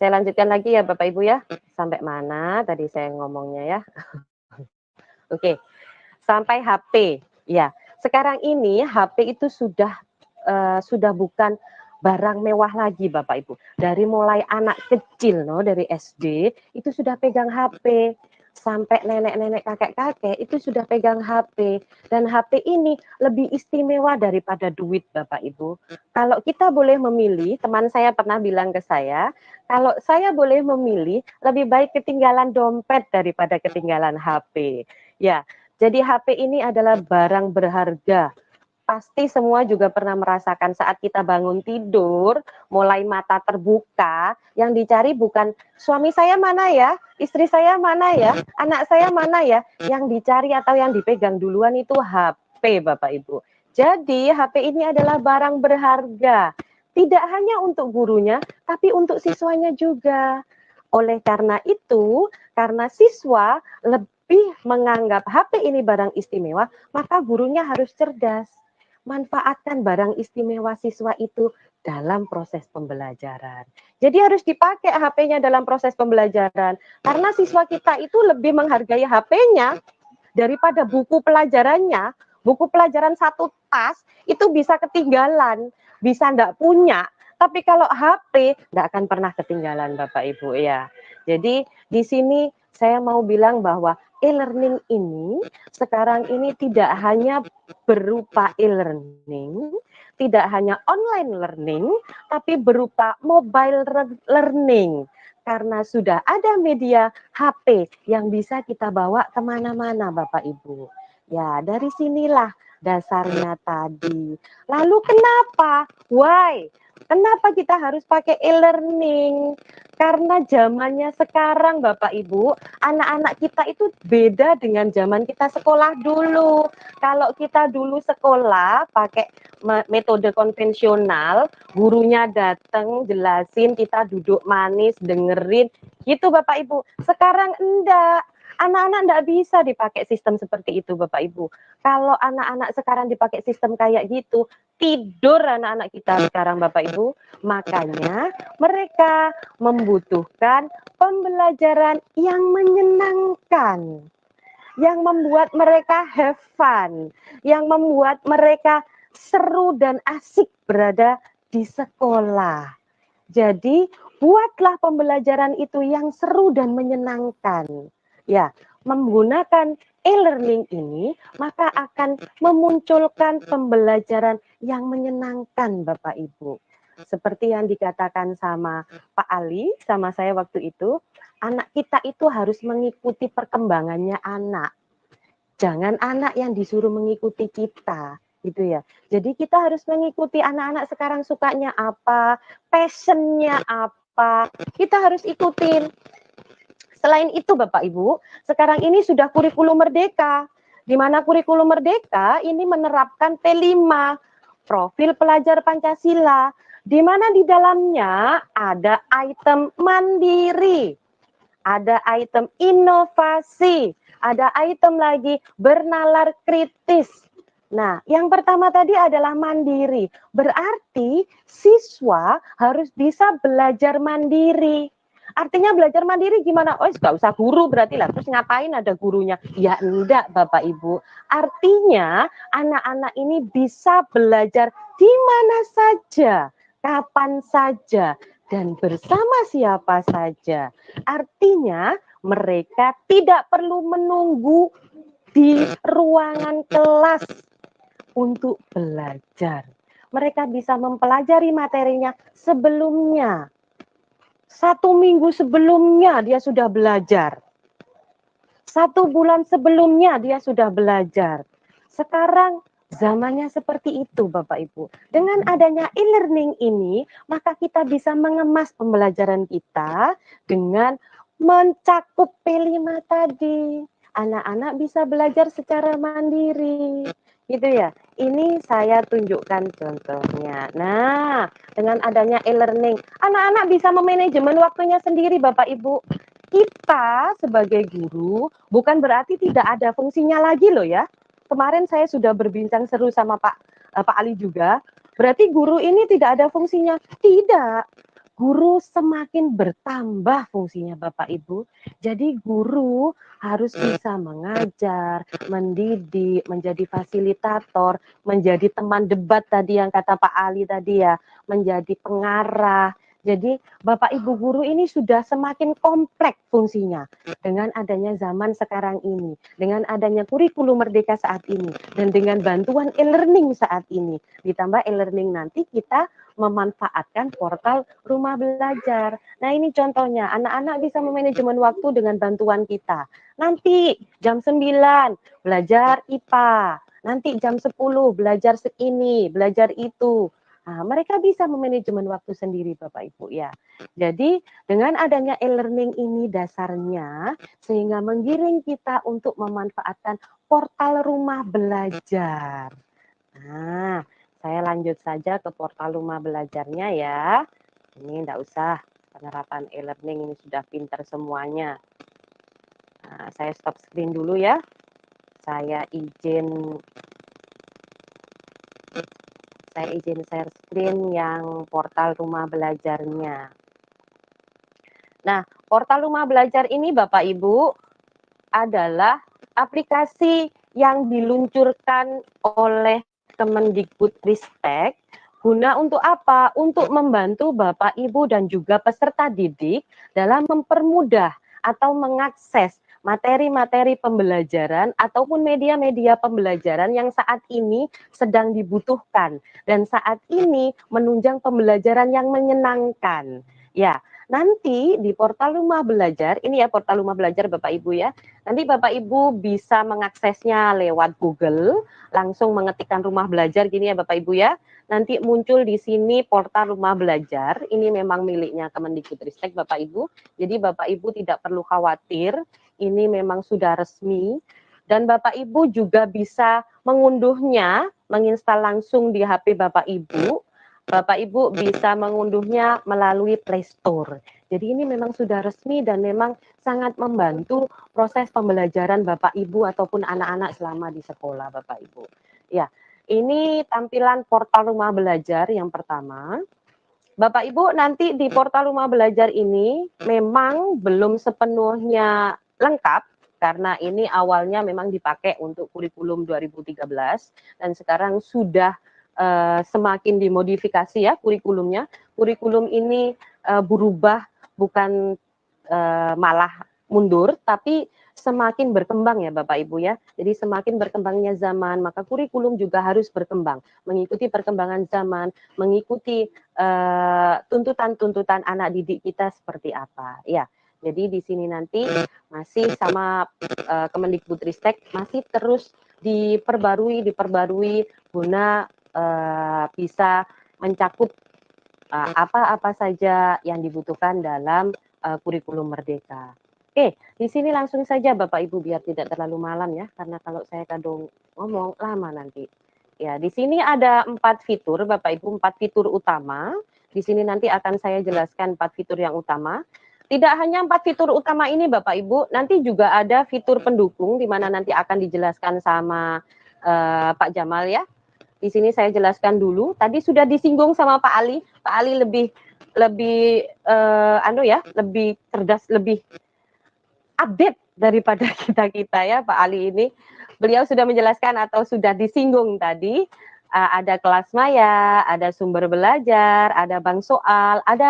Saya lanjutkan lagi ya Bapak Ibu ya. Sampai mana tadi saya ngomongnya ya. Oke. Sampai HP. Ya. Sekarang ini HP itu sudah bukan barang mewah lagi Bapak Ibu. Dari mulai anak kecil dari SD itu sudah pegang HP, sampai nenek-nenek kakek-kakek itu sudah pegang HP, dan HP ini lebih istimewa daripada duit Bapak Ibu. Kalau kita boleh memilih, teman saya pernah bilang ke saya, kalau saya boleh memilih lebih baik ketinggalan dompet daripada ketinggalan HP. Ya, jadi HP ini adalah barang berharga. Pasti semua juga pernah merasakan saat kita bangun tidur, mulai mata terbuka, yang dicari bukan suami saya mana ya, istri saya mana ya, anak saya mana ya, yang dicari atau yang dipegang duluan itu HP Bapak Ibu. Jadi HP ini adalah barang berharga, tidak hanya untuk gurunya, tapi untuk siswanya juga. Oleh karena itu, karena siswa lebih menganggap HP ini barang istimewa, maka gurunya harus cerdas. Manfaatkan barang istimewa siswa itu dalam proses pembelajaran. Jadi harus dipakai HP-nya dalam proses pembelajaran. Karena siswa kita itu lebih menghargai HP-nya daripada buku pelajarannya. Buku pelajaran satu tas itu bisa ketinggalan, bisa enggak punya. Tapi kalau HP enggak akan pernah ketinggalan Bapak Ibu ya. Jadi di sini saya mau bilang bahwa e-learning ini sekarang ini tidak hanya berupa e-learning, tidak hanya online learning, tapi berupa mobile learning. Karena sudah ada media HP yang bisa kita bawa kemana-mana Bapak Ibu. Ya, dari sinilah dasarnya tadi. Lalu kenapa? Why? Kenapa kita harus pakai e-learning? Karena zamannya sekarang Bapak Ibu, anak-anak kita itu beda dengan zaman kita sekolah dulu. Kalau kita dulu sekolah pakai metode konvensional, gurunya datang jelasin, kita duduk manis dengerin, gitu Bapak Ibu. Sekarang enggak. Anak-anak enggak bisa dipakai sistem seperti itu Bapak Ibu. Kalau anak-anak sekarang dipakai sistem kayak gitu, tidur anak-anak kita sekarang Bapak Ibu. Makanya mereka membutuhkan pembelajaran yang menyenangkan, yang membuat mereka have fun, yang membuat mereka seru dan asik berada di sekolah. Jadi buatlah pembelajaran itu yang seru dan menyenangkan. Ya, menggunakan e-learning ini, maka akan memunculkan pembelajaran yang menyenangkan Bapak Ibu. Seperti yang dikatakan sama Pak Ali, sama saya waktu itu, anak kita itu harus mengikuti perkembangannya anak. Jangan anak yang disuruh mengikuti kita, gitu ya. Jadi kita harus mengikuti anak-anak sekarang sukanya apa, passionnya apa, kita harus ikutin. Selain itu Bapak Ibu, sekarang ini sudah kurikulum merdeka, di mana kurikulum merdeka ini menerapkan P5, profil pelajar Pancasila, di mana di dalamnya ada item mandiri, ada item inovasi, ada item lagi bernalar kritis. Nah, yang pertama tadi adalah mandiri, berarti siswa harus bisa belajar mandiri. Artinya belajar mandiri gimana? Oh, nggak usah guru berarti lah. Terus ngapain ada gurunya? Ya enggak, Bapak Ibu. Artinya anak-anak ini bisa belajar di mana saja, kapan saja, dan bersama siapa saja. Artinya mereka tidak perlu menunggu di ruangan kelas untuk belajar. Mereka bisa mempelajari materinya sebelumnya. 1 minggu sebelumnya dia sudah belajar. 1 bulan sebelumnya dia sudah belajar. Sekarang zamannya seperti itu Bapak Ibu. Dengan adanya e-learning ini, maka kita bisa mengemas pembelajaran kita dengan mencakup P5 tadi. Anak-anak bisa belajar secara mandiri. Gitu ya. Ini saya tunjukkan contohnya. Nah, dengan adanya e-learning, anak-anak bisa memanajemen waktunya sendiri Bapak Ibu. Kita sebagai guru bukan berarti tidak ada fungsinya lagi loh ya. Kemarin saya sudah berbincang seru sama Pak Ali juga. Berarti guru ini tidak ada fungsinya? Tidak. Guru semakin bertambah fungsinya Bapak Ibu. Jadi guru harus bisa mengajar, mendidik, menjadi fasilitator, menjadi teman debat tadi yang kata Pak Ali tadi ya, menjadi pengarah. Jadi Bapak Ibu guru ini sudah semakin kompleks fungsinya dengan adanya zaman sekarang ini, dengan adanya kurikulum merdeka saat ini, dan dengan bantuan e-learning saat ini. Ditambah e-learning nanti kita memanfaatkan portal rumah belajar. Nah ini contohnya, anak-anak bisa memanajemen waktu dengan bantuan kita. Nanti jam 9 belajar IPA, nanti jam 10 belajar ini, belajar itu. Nah, mereka bisa memanajemen waktu sendiri Bapak Ibu ya. Jadi dengan adanya e-learning ini dasarnya sehingga menggiring kita untuk memanfaatkan portal rumah belajar. Nah, saya lanjut saja ke portal rumah belajarnya ya. Ini enggak usah, penerapan e-learning ini sudah pintar semuanya. Nah, saya stop screen dulu ya. Saya izin share screen yang portal rumah belajarnya. Nah, portal rumah belajar ini Bapak Ibu adalah aplikasi yang diluncurkan oleh Kemendikbudristek guna untuk apa? Untuk membantu Bapak Ibu dan juga peserta didik dalam mempermudah atau mengakses materi-materi pembelajaran ataupun media-media pembelajaran yang saat ini sedang dibutuhkan dan saat ini menunjang pembelajaran yang menyenangkan. Ya, nanti di portal rumah belajar, ini ya portal rumah belajar Bapak Ibu ya, nanti Bapak Ibu bisa mengaksesnya lewat Google, langsung mengetikkan rumah belajar gini ya Bapak Ibu ya, nanti muncul di sini portal rumah belajar, ini memang miliknya Kemendikbudristek Bapak Ibu, jadi Bapak Ibu tidak perlu khawatir, ini memang sudah resmi, dan Bapak Ibu juga bisa mengunduhnya, menginstal langsung di HP Bapak Ibu. Bapak Ibu bisa mengunduhnya melalui Play Store. Jadi ini memang sudah resmi dan memang sangat membantu proses pembelajaran Bapak Ibu ataupun anak-anak selama di sekolah Bapak Ibu. Ya, ini tampilan portal rumah belajar yang pertama. Bapak Ibu nanti di portal rumah belajar ini memang belum sepenuhnya lengkap karena ini awalnya memang dipakai untuk kurikulum 2013 dan sekarang sudah semakin dimodifikasi ya kurikulumnya. Kurikulum ini berubah bukan malah mundur, tapi semakin berkembang ya Bapak Ibu ya. Jadi semakin berkembangnya zaman, maka kurikulum juga harus berkembang, mengikuti perkembangan zaman, mengikuti tuntutan-tuntutan anak didik kita seperti apa. Ya, jadi di sini nanti masih sama Kemendikbudristek masih terus diperbarui guna bisa mencakup apa-apa saja yang dibutuhkan dalam kurikulum Merdeka. Oke, di sini langsung saja Bapak Ibu biar tidak terlalu malam ya, karena kalau saya kadang ngomong lama nanti. Ya, di sini ada 4 fitur Bapak Ibu, 4 fitur utama. Di sini nanti akan saya jelaskan 4 fitur yang utama. Tidak hanya 4 fitur utama ini Bapak Ibu, nanti juga ada fitur pendukung di mana nanti akan dijelaskan sama Pak Jamal ya. Di sini saya jelaskan dulu. Tadi sudah disinggung sama Pak Ali. Pak Ali lebih lebih cerdas, lebih update daripada kita ya Pak Ali ini. Beliau sudah menjelaskan atau sudah disinggung tadi. Ada kelas maya, ada sumber belajar, ada bank soal, ada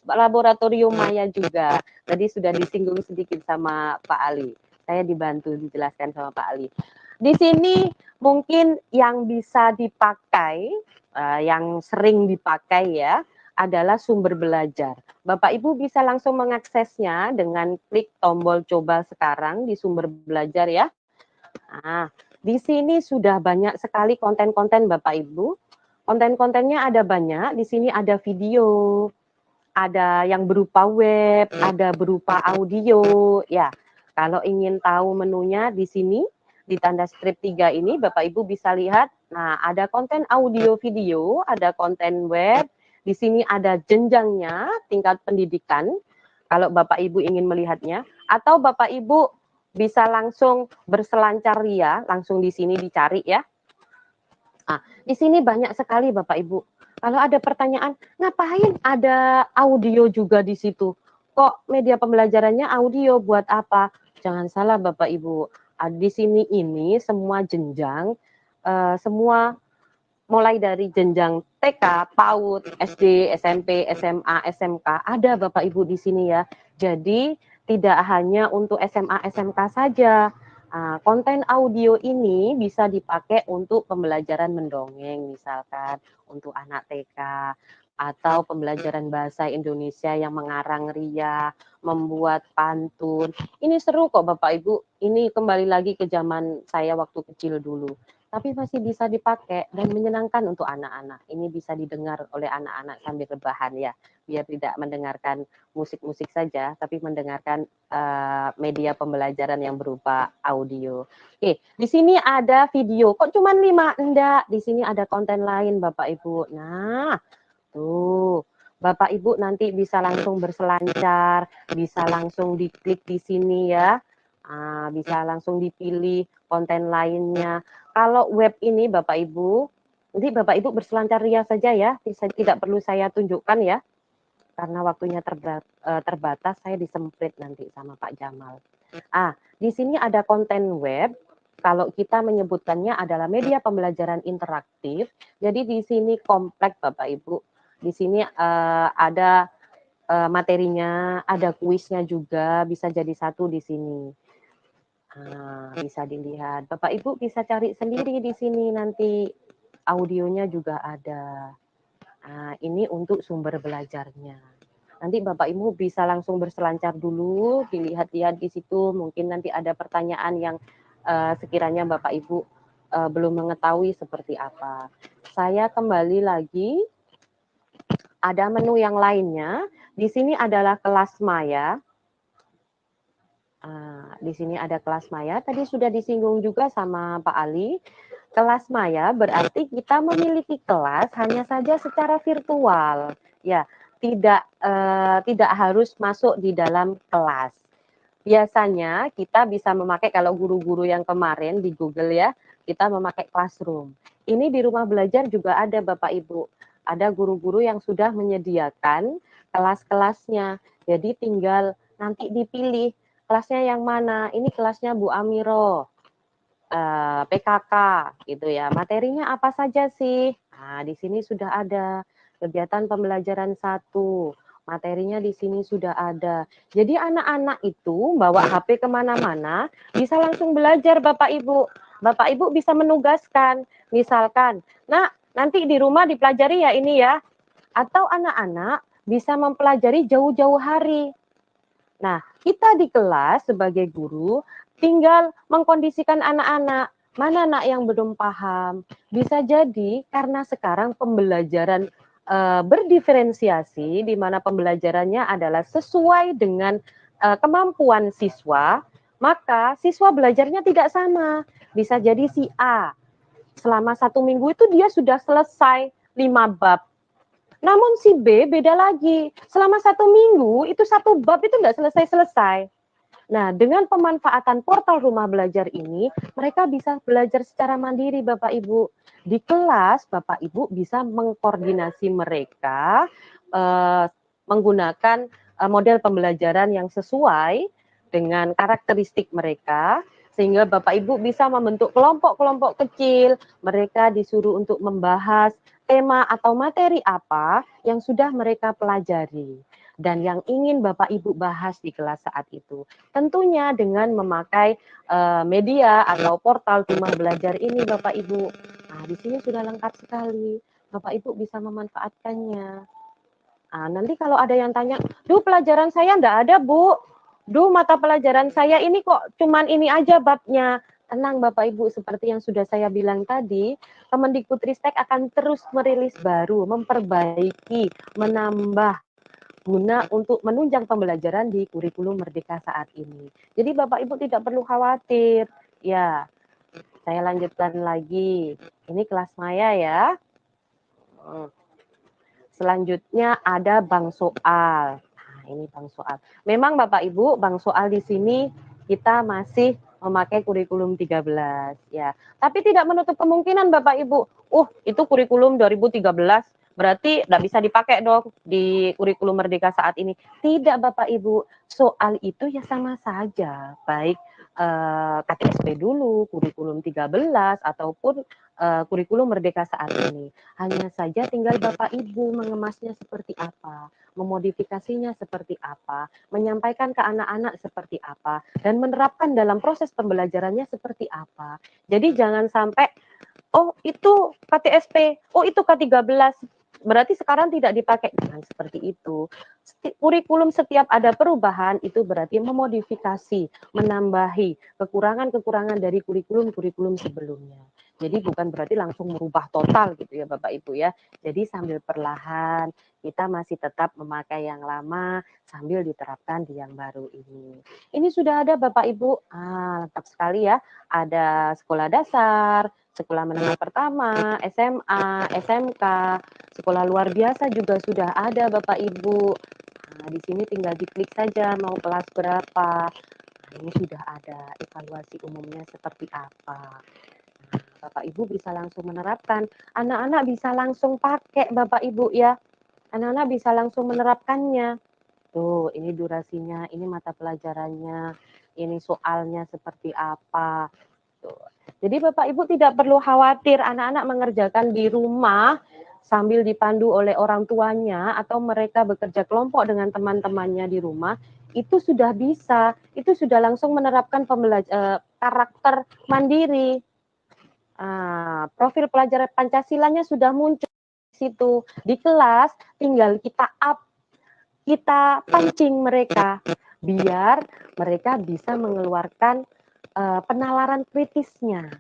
laboratorium maya juga. Tadi sudah disinggung sedikit sama Pak Ali. Saya dibantu dijelaskan sama Pak Ali. Di sini mungkin yang bisa dipakai, yang sering dipakai ya, adalah sumber belajar. Bapak Ibu bisa langsung mengaksesnya dengan klik tombol coba sekarang di sumber belajar ya. Nah, di sini sudah banyak sekali konten-konten Bapak Ibu. Konten-kontennya ada banyak, di sini ada video, ada yang berupa web, ada berupa audio. Ya, kalau ingin tahu menunya di sini, di tanda strip 3 ini Bapak Ibu bisa lihat. Nah, ada konten audio video, ada konten web. Di sini ada jenjangnya, tingkat pendidikan. Kalau Bapak Ibu ingin melihatnya, atau Bapak Ibu bisa langsung berselancar ria, langsung di sini dicari ya. Nah, di sini banyak sekali Bapak Ibu. Kalau ada pertanyaan, ngapain ada audio juga di situ? Kok media pembelajarannya audio buat apa? Jangan salah Bapak Ibu. Di sini ini semua jenjang, semua mulai dari jenjang TK, PAUD, SD, SMP, SMA, SMK, ada Bapak Ibu di sini ya. Jadi tidak hanya untuk SMA, SMK saja. Konten audio ini bisa dipakai untuk pembelajaran mendongeng misalkan untuk anak TK atau pembelajaran bahasa Indonesia yang mengarang ria, membuat pantun. Ini seru kok Bapak Ibu. Ini kembali lagi ke zaman saya waktu kecil dulu. Tapi masih bisa dipakai dan menyenangkan untuk anak-anak. Ini bisa didengar oleh anak-anak sambil rebahan ya, biar tidak mendengarkan musik-musik saja, tapi mendengarkan media pembelajaran yang berupa audio. Oke, di sini ada video. Kok cuma 5? Enggak, di sini ada konten lain Bapak Ibu. Nah, tuh. Bapak Ibu nanti bisa langsung berselancar, bisa langsung diklik di sini ya. Bisa langsung dipilih konten lainnya. Kalau web ini Bapak Ibu, nanti Bapak Ibu berselancar ria saja ya, tidak perlu saya tunjukkan ya, karena waktunya terbatas, saya disemprit nanti sama Pak Jamal. Di sini ada konten web, kalau kita menyebutkannya adalah media pembelajaran interaktif, jadi di sini kompleks Bapak Ibu, di sini ada materinya, ada kuisnya juga, bisa jadi satu di sini. Bisa dilihat. Bapak Ibu bisa cari sendiri di sini nanti. Audionya juga ada. Ini untuk sumber belajarnya. Nanti Bapak Ibu bisa langsung berselancar dulu, dilihat-lihat di situ. Mungkin nanti ada pertanyaan yang sekiranya Bapak Ibu belum mengetahui seperti apa. Saya kembali lagi. Ada menu yang lainnya. Di sini adalah kelas maya. Di sini ada kelas maya, tadi sudah disinggung juga sama Pak Ali. Kelas maya berarti kita memiliki kelas hanya saja secara virtual, ya, tidak harus masuk di dalam kelas. Biasanya kita bisa memakai, kalau guru-guru yang kemarin di Google ya, kita memakai Classroom. Ini di rumah belajar juga ada Bapak Ibu, ada guru-guru yang sudah menyediakan kelas-kelasnya, jadi tinggal nanti dipilih kelasnya yang mana. Ini kelasnya Bu Amiro, PKK gitu ya. Materinya apa saja sih? Di sini sudah ada kegiatan pembelajaran 1, Materinya di sini sudah ada. Jadi anak-anak itu bawa HP kemana-mana, bisa langsung belajar Bapak Ibu. Bapak Ibu bisa menugaskan, misalkan, nah nanti di rumah dipelajari ya ini ya. Atau anak-anak bisa mempelajari jauh-jauh hari. Nah, kita di kelas sebagai guru tinggal mengkondisikan anak-anak. Mana anak yang belum paham? Bisa jadi karena sekarang pembelajaran berdiferensiasi, di mana pembelajarannya adalah sesuai dengan kemampuan siswa, maka siswa belajarnya tidak sama. Bisa jadi si A selama 1 minggu itu dia sudah selesai 5 bab. Namun si B beda lagi. Selama 1 minggu itu 1 bab itu nggak selesai-selesai. Nah, dengan pemanfaatan portal rumah belajar ini, mereka bisa belajar secara mandiri, Bapak Ibu. Di kelas, Bapak Ibu bisa mengkoordinasi mereka menggunakan model pembelajaran yang sesuai dengan karakteristik mereka, sehingga Bapak Ibu bisa membentuk kelompok-kelompok kecil. Mereka disuruh untuk membahas tema atau materi apa yang sudah mereka pelajari dan yang ingin Bapak Ibu bahas di kelas saat itu. Tentunya dengan memakai media atau portal rumah belajar ini Bapak Ibu. Nah, di sini sudah lengkap sekali. Bapak Ibu bisa memanfaatkannya. Nah, nanti kalau ada yang tanya, "Duh, pelajaran saya enggak ada, Bu. Duh, mata pelajaran saya ini kok cuman ini aja babnya." Tenang Bapak Ibu, seperti yang sudah saya bilang tadi, Kemendikbudristek akan terus merilis baru, memperbaiki, menambah guna untuk menunjang pembelajaran di kurikulum Merdeka saat ini. Jadi Bapak Ibu tidak perlu khawatir. Ya, saya lanjutkan lagi. Ini kelas Maya ya. Selanjutnya ada bank soal. Nah, ini bank soal. Memang Bapak Ibu, bank soal di sini kita masih memakai kurikulum 13 ya. Tapi tidak menutup kemungkinan Bapak Ibu, itu kurikulum 2013 berarti tidak bisa dipakai dong di kurikulum Merdeka saat ini. Tidak Bapak Ibu, soal itu ya sama saja, baik KTSP dulu, kurikulum 13 ataupun kurikulum Merdeka saat ini. Hanya saja tinggal Bapak Ibu mengemasnya seperti apa, memodifikasinya seperti apa, menyampaikan ke anak-anak seperti apa, dan menerapkan dalam proses pembelajarannya seperti apa. Jadi jangan sampai, itu KTSP, itu K13, berarti sekarang tidak dipakai. Jangan seperti itu. Kurikulum setiap ada perubahan itu berarti memodifikasi, menambahi kekurangan-kekurangan dari kurikulum-kurikulum sebelumnya. Jadi bukan berarti langsung merubah total gitu ya Bapak Ibu ya. Jadi sambil perlahan kita masih tetap memakai yang lama sambil diterapkan di yang baru ini. Ini sudah ada Bapak Ibu, lengkap sekali ya. Ada sekolah dasar, sekolah menengah pertama, SMA, SMK, sekolah luar biasa juga sudah ada Bapak Ibu. Nah, di sini tinggal diklik saja mau kelas berapa. Nah, ini sudah ada evaluasi umumnya seperti apa. Nah, Bapak Ibu bisa langsung menerapkan. Anak-anak bisa langsung pakai Bapak Ibu ya. Anak-anak bisa langsung menerapkannya. Tuh, ini durasinya, ini mata pelajarannya, ini soalnya seperti apa. Tuh. Jadi Bapak Ibu tidak perlu khawatir anak-anak mengerjakan di rumah sambil dipandu oleh orang tuanya atau mereka bekerja kelompok dengan teman-temannya di rumah, itu sudah bisa, itu sudah langsung menerapkan karakter mandiri. Profil pelajar Pancasilanya sudah muncul di situ. Di kelas tinggal kita pancing mereka biar mereka bisa mengeluarkan penalaran kritisnya.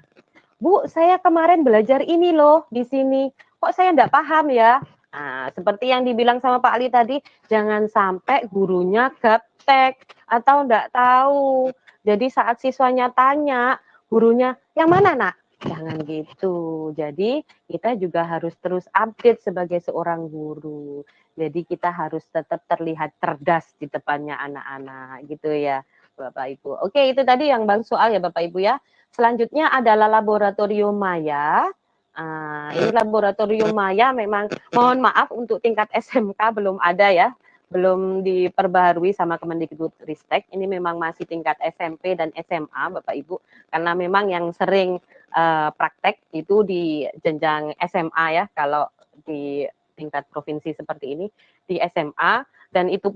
Bu, saya kemarin belajar ini loh di sini. Kok saya enggak paham ya? Nah, seperti yang dibilang sama Pak Ali tadi, jangan sampai gurunya gaptek atau enggak tahu. Jadi saat siswanya tanya, gurunya, yang mana nak? Jangan gitu. Jadi kita juga harus terus update sebagai seorang guru. Jadi kita harus tetap terlihat cerdas di depannya anak-anak gitu ya Bapak Ibu. Oke, itu tadi yang bang soal ya Bapak Ibu ya. Selanjutnya adalah laboratorium Maya. Ini laboratorium Maya memang mohon maaf untuk tingkat SMK belum ada ya, belum diperbaharui sama Kemendikbudristek. Ini memang masih tingkat SMP dan SMA Bapak Ibu, karena memang yang sering praktek itu di jenjang SMA ya, kalau di tingkat provinsi seperti ini di SMA. dan itu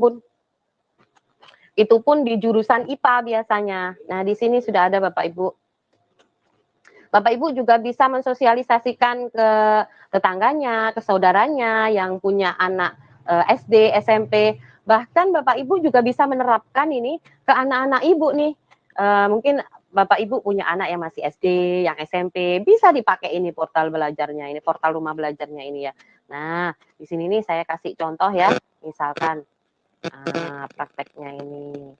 pun di jurusan IPA biasanya. Nah, di sini sudah ada Bapak Ibu. Bapak Ibu juga bisa mensosialisasikan ke tetangganya, ke saudaranya yang punya anak SD, SMP. Bahkan Bapak Ibu juga bisa menerapkan ini ke anak-anak Ibu nih. Mungkin Bapak Ibu punya anak yang masih SD, yang SMP, bisa dipakai ini portal belajarnya, ini portal rumah belajarnya ini ya. Nah, di sini nih saya kasih contoh ya, misalkan prakteknya ini.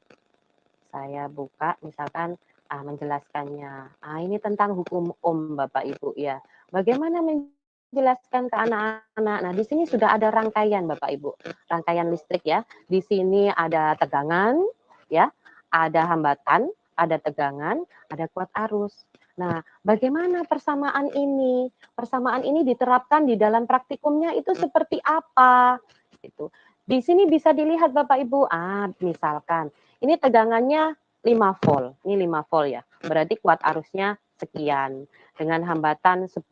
Saya buka misalkan menjelaskannya. Ini tentang hukum Bapak Ibu ya. Bagaimana menjelaskan ke anak-anak? Nah, di sini sudah ada rangkaian Bapak Ibu. Rangkaian listrik ya. Di sini ada tegangan ya, ada hambatan, ada tegangan, ada kuat arus. Nah, bagaimana persamaan ini? Persamaan ini diterapkan di dalam praktikumnya itu seperti apa? Gitu. Di sini bisa dilihat Bapak Ibu, misalkan ini tegangannya 5 volt. Ini 5 volt ya. Berarti kuat arusnya sekian. Dengan hambatan 10.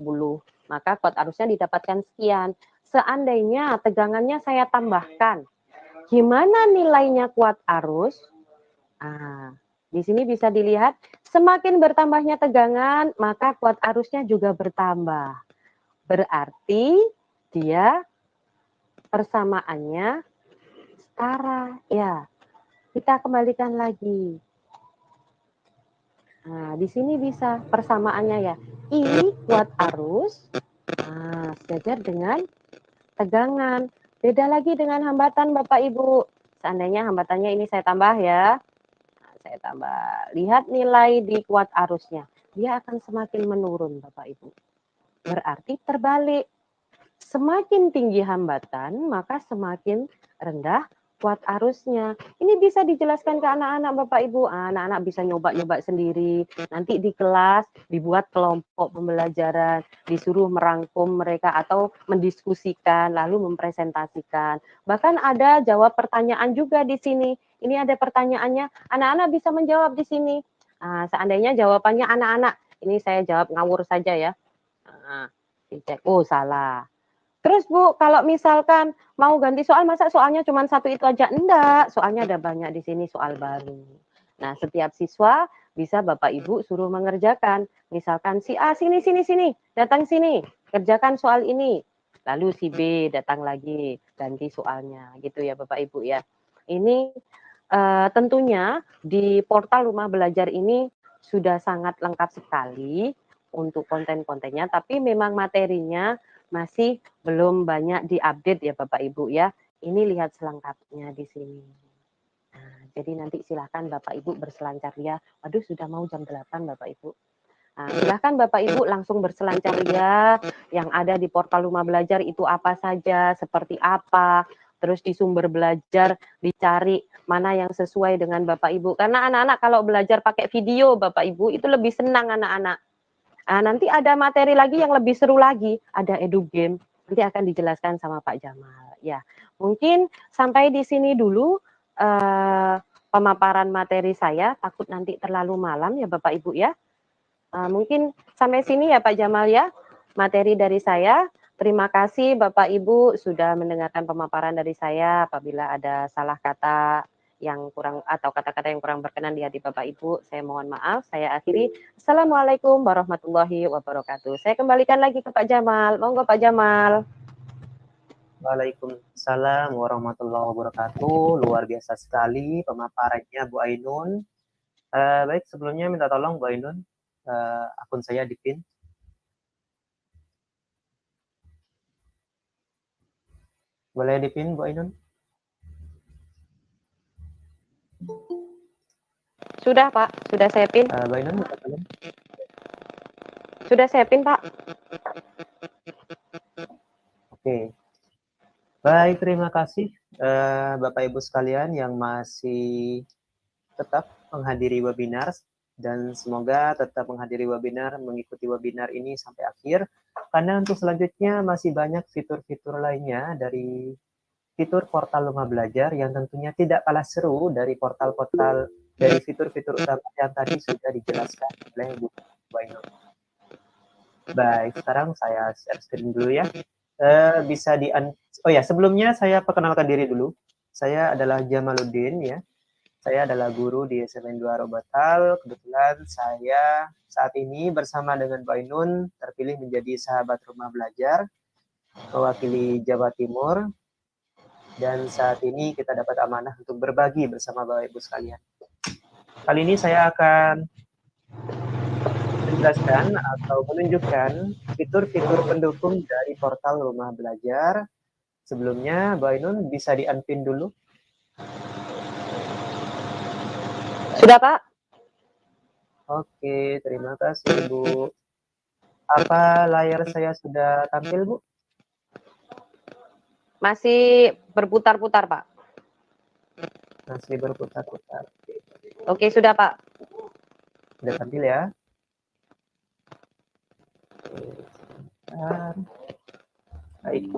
Maka kuat arusnya didapatkan sekian. Seandainya tegangannya saya tambahkan. Gimana nilainya kuat arus? Di sini bisa dilihat semakin bertambahnya tegangan, maka kuat arusnya juga bertambah. Berarti dia persamaannya setara. Ya, kita kembalikan lagi. Nah, di sini bisa persamaannya ya. I kuat arus, sejajar dengan tegangan. Beda lagi dengan hambatan Bapak Ibu. Seandainya hambatannya ini saya tambah ya. Saya tambah. Lihat nilai di kuat arusnya. Dia akan semakin menurun Bapak Ibu. Berarti terbalik. Semakin tinggi hambatan, maka semakin rendah kuat arusnya. Ini bisa dijelaskan ke anak-anak Bapak Ibu. Anak-anak bisa nyoba-nyoba sendiri. Nanti di kelas dibuat kelompok pembelajaran, disuruh merangkum mereka atau mendiskusikan, lalu mempresentasikan. Bahkan ada jawab pertanyaan juga di sini. Ini ada pertanyaannya, anak-anak bisa menjawab di sini. Seandainya jawabannya anak-anak, ini saya jawab ngawur saja ya. Dicek, salah. Terus Bu, kalau misalkan mau ganti soal, masa soalnya cuma satu itu aja? Enggak, soalnya ada banyak di sini soal baru. Nah, setiap siswa bisa Bapak Ibu suruh mengerjakan. Misalkan si A, sini, datang sini, kerjakan soal ini. Lalu si B datang lagi, ganti soalnya. Gitu ya Bapak Ibu ya. Ini tentunya di portal Rumah Belajar ini sudah sangat lengkap sekali untuk konten-kontennya, tapi memang materinya masih belum banyak diupdate ya Bapak Ibu ya. Ini lihat selengkapnya di sini. Jadi nanti silahkan Bapak Ibu berselancar ya. Waduh, sudah mau jam 8 Bapak Ibu. Silahkan Bapak Ibu langsung berselancar ya. Yang ada di portal Rumah Belajar itu apa saja, seperti apa. Terus di sumber belajar dicari mana yang sesuai dengan Bapak Ibu. Karena anak-anak kalau belajar pakai video Bapak Ibu itu lebih senang anak-anak. Nanti ada materi lagi yang lebih seru lagi, ada edu game. Nanti akan dijelaskan sama Pak Jamal. Ya, mungkin sampai di sini dulu pemaparan materi saya. Takut nanti terlalu malam ya Bapak Ibu ya. Mungkin sampai sini ya Pak Jamal ya, materi dari saya. Terima kasih Bapak Ibu sudah mendengarkan pemaparan dari saya. Apabila ada salah kata yang kurang atau kata-kata yang kurang berkenan di hati Bapak Ibu, saya mohon maaf. Saya akhiri. Assalamualaikum warahmatullahi wabarakatuh. Saya kembalikan lagi ke Pak Jamal. Monggo Pak Jamal. Waalaikumsalam warahmatullahi wabarakatuh. Luar biasa sekali pemaparannya Bu Ainun. Baik, sebelumnya minta tolong Bu Ainun, akun saya di-pin. Boleh di-pin Bu Ainun? Sudah Pak, sudah saya pin. Bu Ainun, minta tolong. Sudah saya pin Pak. Oke. Baik, terima kasih Bapak Ibu sekalian yang masih tetap menghadiri webinar, dan semoga tetap menghadiri webinar, mengikuti webinar ini sampai akhir, karena untuk selanjutnya masih banyak fitur-fitur lainnya dari fitur portal Rumah Belajar yang tentunya tidak kalah seru dari portal-portal, dari fitur-fitur utama yang tadi sudah dijelaskan oleh Bu Ainun. Baik, sekarang saya share screen dulu ya. Bisa di sebelumnya saya perkenalkan diri dulu. Saya adalah Jamaluddin ya. Saya adalah guru di SMN 2 Robatal. Kebetulan saya saat ini bersama dengan Pak Ainun terpilih menjadi sahabat rumah belajar mewakili Jawa Timur, dan saat ini kita dapat amanah untuk berbagi bersama Bapak Ibu sekalian. Kali ini saya akan menjelaskan atau menunjukkan fitur-fitur pendukung dari portal rumah belajar. Sebelumnya, Mbak Ainun bisa di-unpin dulu. Sudah, Pak? Oke, terima kasih, Bu. Apa layar saya sudah tampil, Bu? Masih berputar-putar, Pak. Masih berputar-putar. Oke, sudah, Pak. Sudah tampil ya? Oke, sebentar. Baik.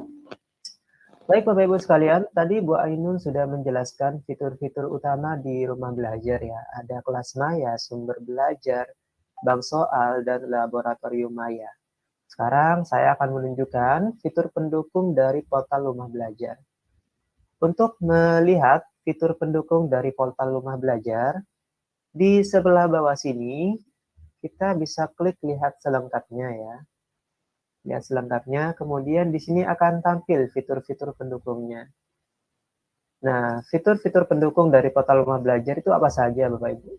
Baik Bapak Ibu sekalian, tadi Bu Ainun sudah menjelaskan fitur-fitur utama di rumah belajar ya. Ada kelas maya, sumber belajar, bank soal, dan laboratorium maya. Sekarang saya akan menunjukkan fitur pendukung dari portal rumah belajar. Untuk melihat fitur pendukung dari portal rumah belajar, di sebelah bawah sini kita bisa klik lihat selengkapnya ya. Lihat selengkapnya, kemudian di sini akan tampil fitur-fitur pendukungnya. Nah, fitur-fitur pendukung dari portal rumah belajar itu apa saja Bapak Ibu?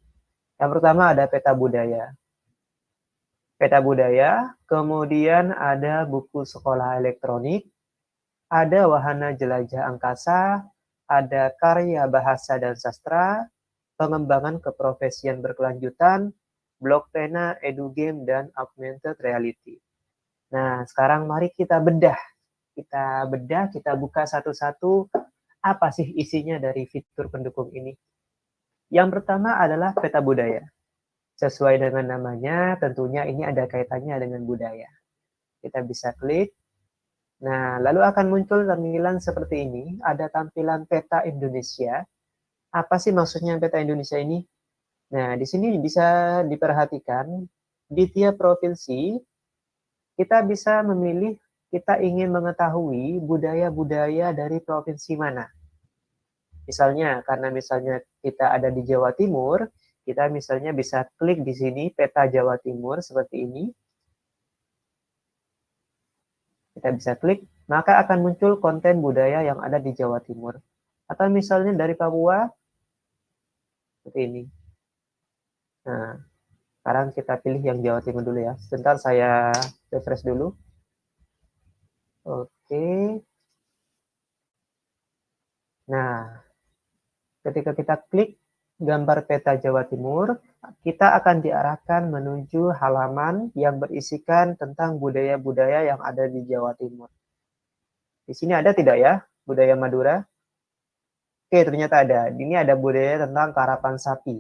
Yang pertama ada peta budaya. Peta budaya, kemudian ada buku sekolah elektronik, ada wahana jelajah angkasa, ada karya bahasa dan sastra, pengembangan keprofesian berkelanjutan, blog pena, edugame, dan augmented reality. Nah, sekarang mari kita bedah. Kita buka satu-satu apa sih isinya dari fitur pendukung ini. Yang pertama adalah peta budaya. Sesuai dengan namanya, tentunya ini ada kaitannya dengan budaya. Kita bisa klik. Nah, lalu akan muncul tampilan seperti ini. Ada tampilan peta Indonesia. Apa sih maksudnya peta Indonesia ini? Nah, di sini bisa diperhatikan, di tiap provinsi, kita bisa memilih kita ingin mengetahui budaya-budaya dari provinsi mana. Misalnya, karena misalnya kita ada di Jawa Timur, kita misalnya bisa klik di sini peta Jawa Timur seperti ini. Kita bisa klik, maka akan muncul konten budaya yang ada di Jawa Timur. Atau misalnya dari Papua, seperti ini. Nah, sekarang kita pilih yang Jawa Timur dulu ya. Sebentar saya refresh dulu. Oke. Nah, ketika kita klik gambar peta Jawa Timur, kita akan diarahkan menuju halaman yang berisikan tentang budaya-budaya yang ada di Jawa Timur. Di sini ada tidak ya budaya Madura? Oke, ternyata ada. Ini ada budaya tentang karapan sapi.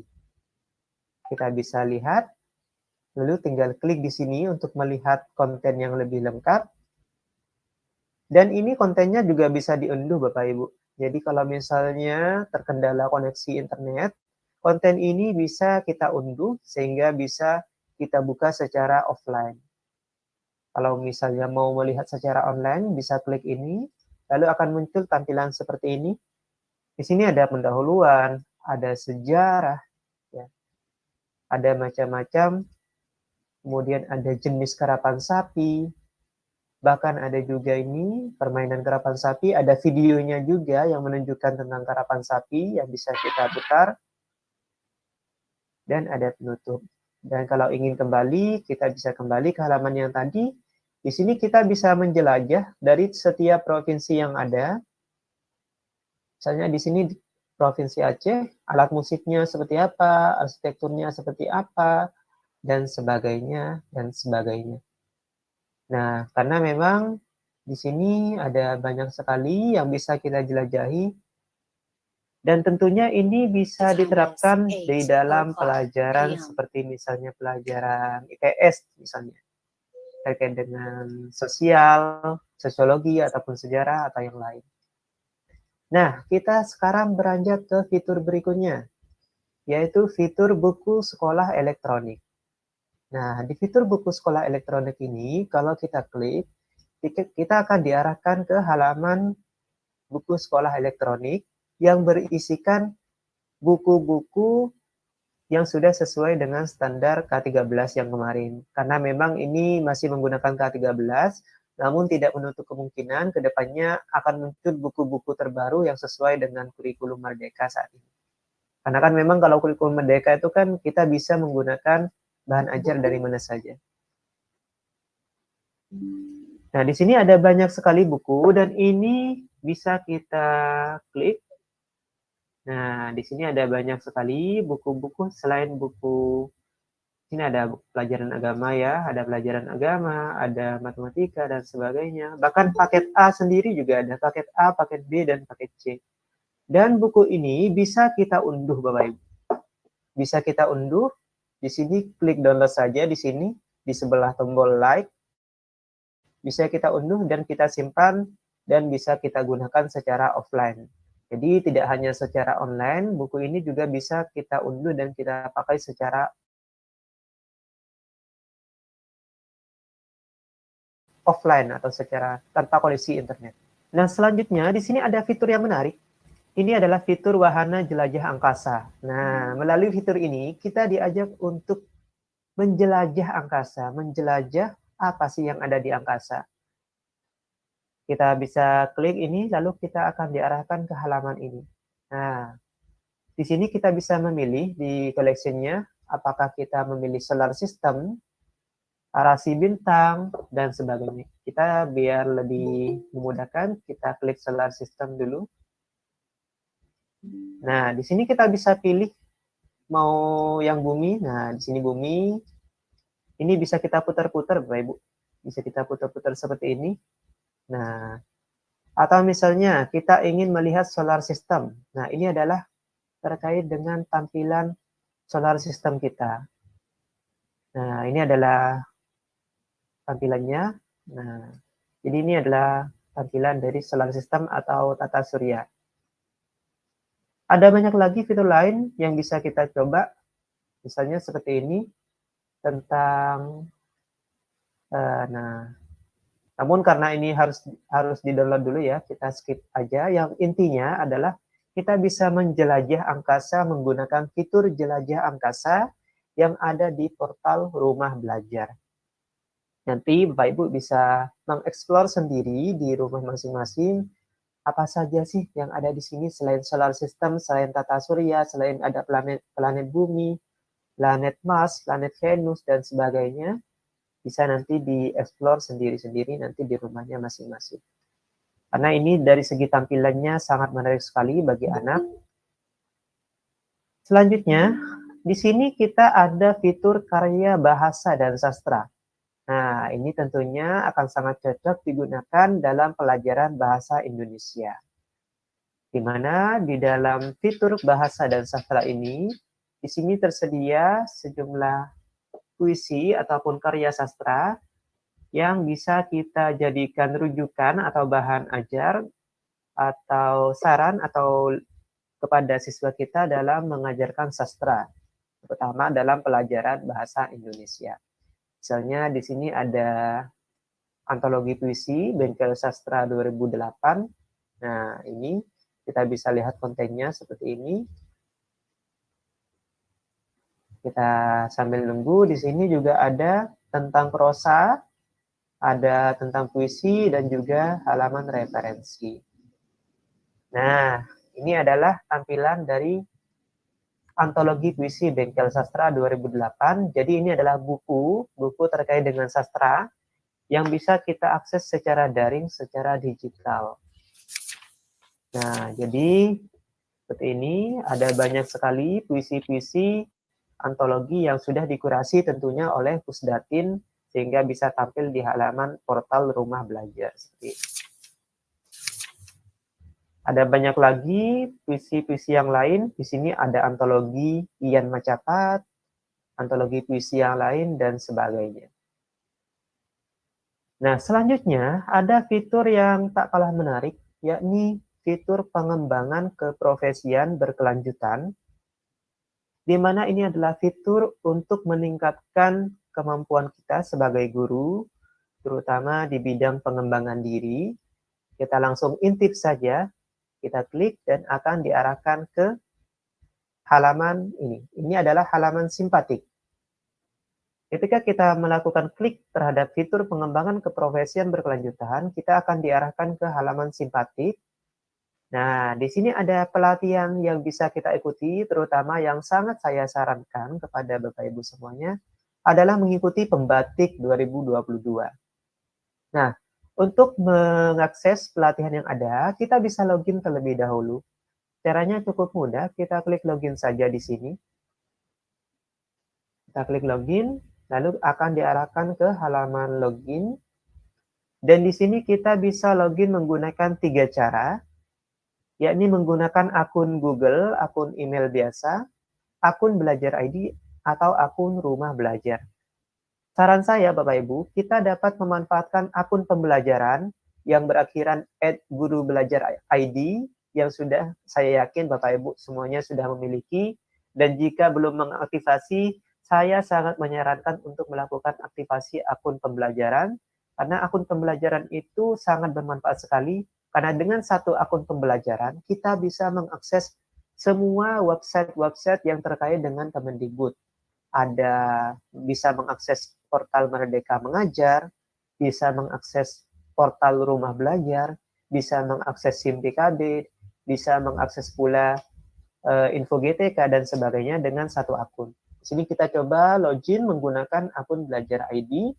Kita bisa lihat, lalu tinggal klik di sini untuk melihat konten yang lebih lengkap. Dan ini kontennya juga bisa diunduh Bapak Ibu. Jadi kalau misalnya terkendala koneksi internet, konten ini bisa kita unduh sehingga bisa kita buka secara offline. Kalau misalnya mau melihat secara online, bisa klik ini, lalu akan muncul tampilan seperti ini. Di sini ada pendahuluan, ada sejarah, ya. Ada macam-macam, kemudian ada jenis karapan sapi, bahkan ada juga ini permainan karapan sapi, ada videonya juga yang menunjukkan tentang karapan sapi yang bisa kita putar, dan ada penutup. Dan kalau ingin kembali, kita bisa kembali ke halaman yang tadi. Di sini kita bisa menjelajah dari setiap provinsi yang ada. Misalnya di sini Provinsi Aceh, alat musiknya seperti apa, arsitekturnya seperti apa, dan sebagainya, dan sebagainya. Nah, karena memang di sini ada banyak sekali yang bisa kita jelajahi, dan tentunya ini bisa diterapkan di dalam pelajaran seperti misalnya pelajaran IPS misalnya, terkait dengan sosial, sosiologi, ataupun sejarah, atau yang lain. Nah, kita sekarang beranjak ke fitur berikutnya, yaitu fitur buku sekolah elektronik. Nah, di fitur buku sekolah elektronik ini, kalau kita klik, kita akan diarahkan ke halaman buku sekolah elektronik. yang berisikan buku-buku yang sudah sesuai dengan standar K13 yang kemarin. Karena memang ini masih menggunakan K13, namun tidak menutup kemungkinan ke depannya akan muncul buku-buku terbaru yang sesuai dengan kurikulum Merdeka saat ini. Karena kan memang kalau kurikulum Merdeka itu kan kita bisa menggunakan bahan ajar dari mana saja. Nah, di sini ada banyak sekali buku dan ini bisa kita klik. Nah, di sini ada banyak sekali buku-buku selain buku. Ini ada pelajaran agama ya, ada pelajaran agama, ada matematika dan sebagainya. Bahkan paket A sendiri juga ada, paket A, paket B dan paket C. Dan buku ini bisa kita unduh Bapak Ibu. Bisa kita unduh. Di sini klik download saja di sini di sebelah tombol like. Bisa kita unduh dan kita simpan dan bisa kita gunakan secara offline. Jadi tidak hanya secara online, buku ini juga bisa kita unduh dan kita pakai secara offline atau secara tanpa koneksi internet. Nah, selanjutnya di sini ada fitur yang menarik. Ini adalah fitur wahana jelajah angkasa. Nah, melalui fitur ini kita diajak untuk menjelajah angkasa, menjelajah apa sih yang ada di angkasa. Kita bisa klik ini, lalu kita akan diarahkan ke halaman ini. Nah, di sini kita bisa memilih di collection-nya, apakah kita memilih solar system, rasi bintang, dan sebagainya. Kita biar lebih memudahkan, kita klik solar system dulu. Nah, di sini kita bisa pilih mau yang bumi. Nah, di sini bumi. Ini bisa kita putar-putar, Bapak Ibu. Bisa kita putar-putar seperti ini. Nah, atau misalnya kita ingin melihat solar system. Nah, ini adalah terkait dengan tampilan solar system kita. Nah, ini adalah tampilannya. Nah, jadi ini adalah tampilan dari solar system atau tata surya. Ada banyak lagi fitur lain yang bisa kita coba. Misalnya seperti ini tentang namun karena ini harus di-download dulu ya, kita skip aja. Yang intinya adalah kita bisa menjelajah angkasa menggunakan fitur jelajah angkasa yang ada di portal Rumah Belajar. Nanti Bapak Ibu bisa mengeksplor sendiri di rumah masing-masing apa saja sih yang ada di sini selain solar system, selain tata surya, selain ada planet bumi, planet Mars, planet Venus dan sebagainya. Bisa nanti dieksplor sendiri-sendiri nanti di rumahnya masing-masing. Karena ini dari segi tampilannya sangat menarik sekali bagi anak. Selanjutnya, di sini kita ada fitur karya bahasa dan sastra. Nah, ini tentunya akan sangat cocok digunakan dalam pelajaran bahasa Indonesia. Di mana di dalam fitur bahasa dan sastra ini, di sini tersedia sejumlah puisi ataupun karya sastra yang bisa kita jadikan rujukan atau bahan ajar atau saran atau kepada siswa kita dalam mengajarkan sastra, terutama dalam pelajaran bahasa Indonesia. Misalnya di sini ada antologi puisi Bengkel Sastra 2008. Nah, ini kita bisa lihat kontennya seperti ini. Kita sambil nunggu, di sini juga ada tentang prosa, ada tentang puisi, dan juga halaman referensi. Nah, ini adalah tampilan dari antologi puisi Bengkel Sastra 2008. Jadi ini adalah buku terkait dengan sastra yang bisa kita akses secara daring, secara digital. Nah, jadi seperti ini, ada banyak sekali puisi-puisi antologi yang sudah dikurasi tentunya oleh Pusdatin sehingga bisa tampil di halaman portal Rumah Belajar. Seperti ini. Ada banyak lagi puisi-puisi yang lain. Di sini ada antologi Ian Macapat, antologi puisi yang lain, dan sebagainya. Nah, selanjutnya ada fitur yang tak kalah menarik, yakni fitur pengembangan keprofesian berkelanjutan, di mana ini adalah fitur untuk meningkatkan kemampuan kita sebagai guru, terutama di bidang pengembangan diri. Kita langsung intip saja, Kita klik dan akan diarahkan ke halaman ini. Ini adalah halaman simpatik. Ketika kita melakukan klik terhadap fitur pengembangan keprofesian berkelanjutan, kita akan diarahkan ke halaman simpatik. Nah, di sini ada pelatihan yang bisa kita ikuti, terutama yang sangat saya sarankan kepada Bapak Ibu semuanya adalah mengikuti Pembatik 2022. Nah, untuk mengakses pelatihan yang ada, kita bisa login terlebih dahulu. Caranya cukup mudah, kita klik login saja di sini. Kita klik login, lalu akan diarahkan ke halaman login. Dan di sini kita bisa login menggunakan 3 cara, yakni menggunakan akun Google, akun email biasa, akun Belajar ID, atau akun Rumah Belajar. Saran saya, Bapak Ibu, kita dapat memanfaatkan akun pembelajaran yang berakhiran @gurubelajar.id yang sudah saya yakin Bapak Ibu semuanya sudah memiliki, dan jika belum mengaktifasi, saya sangat menyarankan untuk melakukan aktivasi akun pembelajaran, karena akun pembelajaran itu sangat bermanfaat sekali, karena dengan satu akun pembelajaran, kita bisa mengakses semua website-website yang terkait dengan Kemendikbud. Bisa mengakses portal Merdeka Mengajar, bisa mengakses portal Rumah Belajar, bisa mengakses SIM PKB, bisa mengakses pula info GTK dan sebagainya dengan satu akun. Di sini kita coba login menggunakan akun Belajar ID.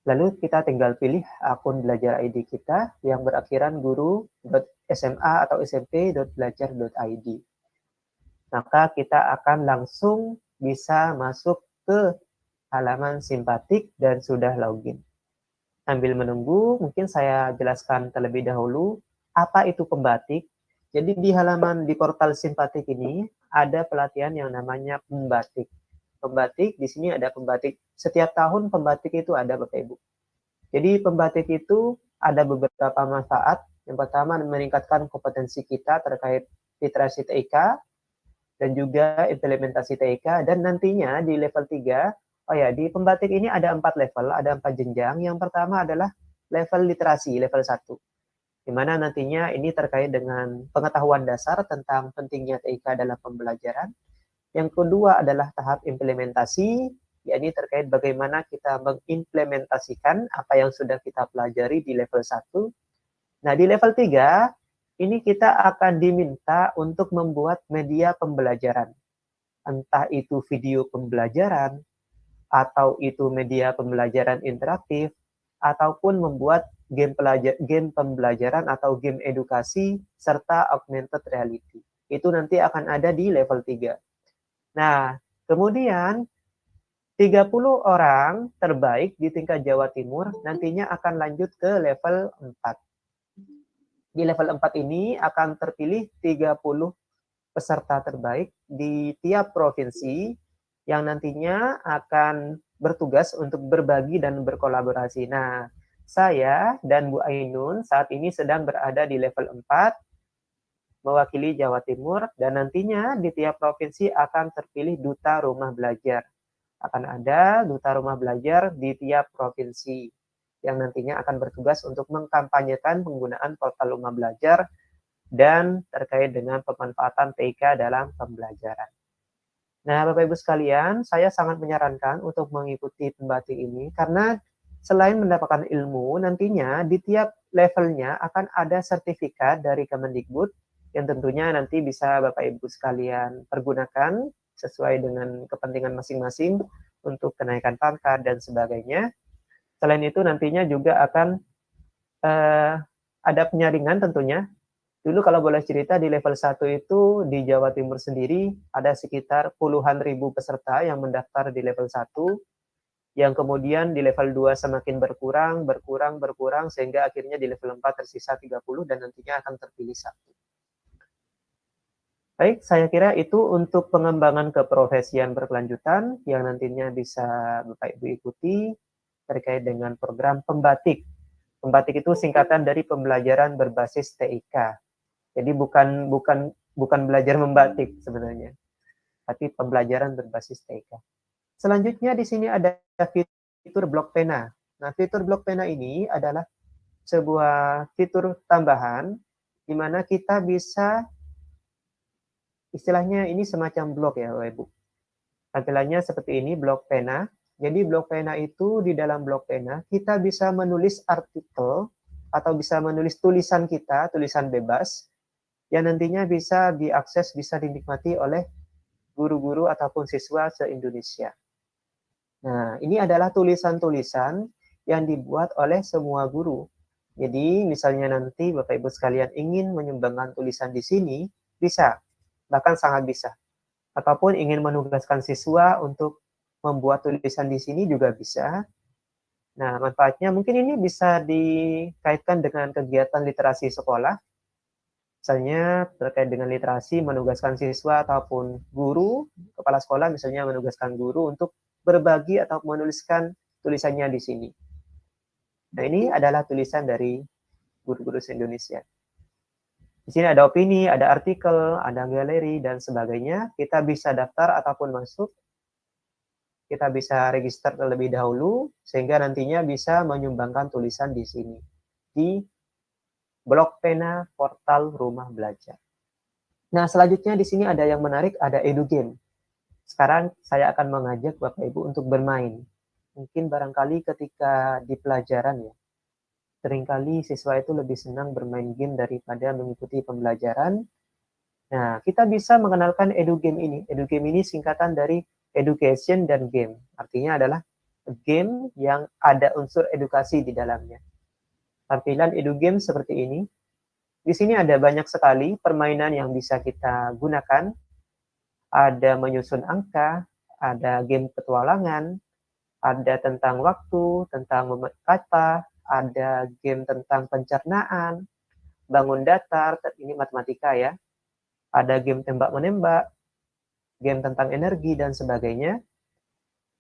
Lalu kita tinggal pilih akun Belajar ID kita yang berakhiran guru.sma atau smp.belajar.id. Maka kita akan langsung bisa masuk ke halaman simpatik dan sudah login. Sambil menunggu, mungkin saya jelaskan terlebih dahulu apa itu Pembatik. Jadi di portal simpatik ini ada pelatihan yang namanya Pembatik. Pembatik di sini ada Pembatik. Setiap tahun Pembatik itu ada, Bapak Ibu. Jadi Pembatik itu ada beberapa manfaat. Yang pertama meningkatkan kompetensi kita terkait literasi TIK dan juga implementasi TIK, dan nantinya di level 3, di Pembatik ini ada 4 level, ada 4 jenjang. Yang pertama adalah level literasi, level 1. Di mana nantinya ini terkait dengan pengetahuan dasar tentang pentingnya TIK dalam pembelajaran. Yang kedua adalah tahap implementasi, yakni terkait bagaimana kita mengimplementasikan apa yang sudah kita pelajari di level 1. Nah, di level 3, ini kita akan diminta untuk membuat media pembelajaran. Entah itu video pembelajaran, atau itu media pembelajaran interaktif, ataupun membuat game pembelajaran atau game edukasi, serta augmented reality. Itu nanti akan ada di level 3. Nah, kemudian 30 orang terbaik di tingkat Jawa Timur nantinya akan lanjut ke level 4. Di level 4 ini akan terpilih 30 peserta terbaik di tiap provinsi yang nantinya akan bertugas untuk berbagi dan berkolaborasi. Nah, saya dan Bu Ainun saat ini sedang berada di level 4, mewakili Jawa Timur, dan nantinya di tiap provinsi akan terpilih duta rumah belajar. Akan ada duta rumah belajar di tiap provinsi yang nantinya akan bertugas untuk mengkampanyekan penggunaan portal rumah belajar dan terkait dengan pemanfaatan TIK dalam pembelajaran. Nah, Bapak Ibu sekalian, saya sangat menyarankan untuk mengikuti Pembatik ini karena selain mendapatkan ilmu, nantinya di tiap levelnya akan ada sertifikat dari Kemendikbud yang tentunya nanti bisa Bapak Ibu sekalian pergunakan sesuai dengan kepentingan masing-masing untuk kenaikan pangkat dan sebagainya. Selain itu nantinya juga akan ada penyaringan tentunya. Dulu kalau boleh cerita di level 1 itu di Jawa Timur sendiri ada sekitar puluhan ribu peserta yang mendaftar di level 1, yang kemudian di level 2 semakin berkurang sehingga akhirnya di level 4 tersisa 30 dan nantinya akan terpilih 1. Baik, saya kira itu untuk pengembangan keprofesian berkelanjutan yang nantinya bisa Bapak Ibu ikuti terkait dengan program Pembatik. Pembatik itu singkatan dari pembelajaran berbasis TIK. Jadi bukan belajar membatik sebenarnya, tapi pembelajaran berbasis TIK. Selanjutnya di sini ada fitur blok pena. Nah, fitur blok pena ini adalah sebuah fitur tambahan di mana kita bisa, istilahnya ini semacam blog ya Bapak Ibu. Tampilannya seperti ini, blog pena. Jadi blog pena itu, di dalam blog pena kita bisa menulis artikel atau bisa menulis tulisan kita, tulisan bebas yang nantinya bisa diakses, bisa dinikmati oleh guru-guru ataupun siswa se-Indonesia. Nah, ini adalah tulisan-tulisan yang dibuat oleh semua guru. Jadi, misalnya nanti Bapak Ibu sekalian ingin menyumbangkan tulisan di sini, bisa, bahkan sangat bisa. Ataupun ingin menugaskan siswa untuk membuat tulisan di sini juga bisa. Nah, manfaatnya mungkin ini bisa dikaitkan dengan kegiatan literasi sekolah. Misalnya terkait dengan literasi, menugaskan siswa ataupun guru, kepala sekolah misalnya menugaskan guru untuk berbagi atau menuliskan tulisannya di sini. Nah, ini adalah tulisan dari guru-guru se-Indonesia. Di sini ada opini, ada artikel, ada galeri, dan sebagainya. Kita bisa daftar ataupun masuk. Kita bisa register terlebih dahulu, sehingga nantinya bisa menyumbangkan tulisan di sini. Di blog pena portal rumah belajar. Nah, selanjutnya di sini ada yang menarik, ada EduGame. Sekarang saya akan mengajak Bapak Ibu untuk bermain. Mungkin barangkali ketika di pelajaran ya, seringkali siswa itu lebih senang bermain game daripada mengikuti pembelajaran. Nah, kita bisa mengenalkan EduGame ini. EduGame ini singkatan dari education dan game. Artinya adalah game yang ada unsur edukasi di dalamnya. Tampilan EduGame seperti ini. Di sini ada banyak sekali permainan yang bisa kita gunakan. Ada menyusun angka, ada game petualangan, ada tentang waktu, tentang kata, ada game tentang pencernaan, bangun datar, ini matematika ya. Ada game tembak-menembak, game tentang energi, dan sebagainya.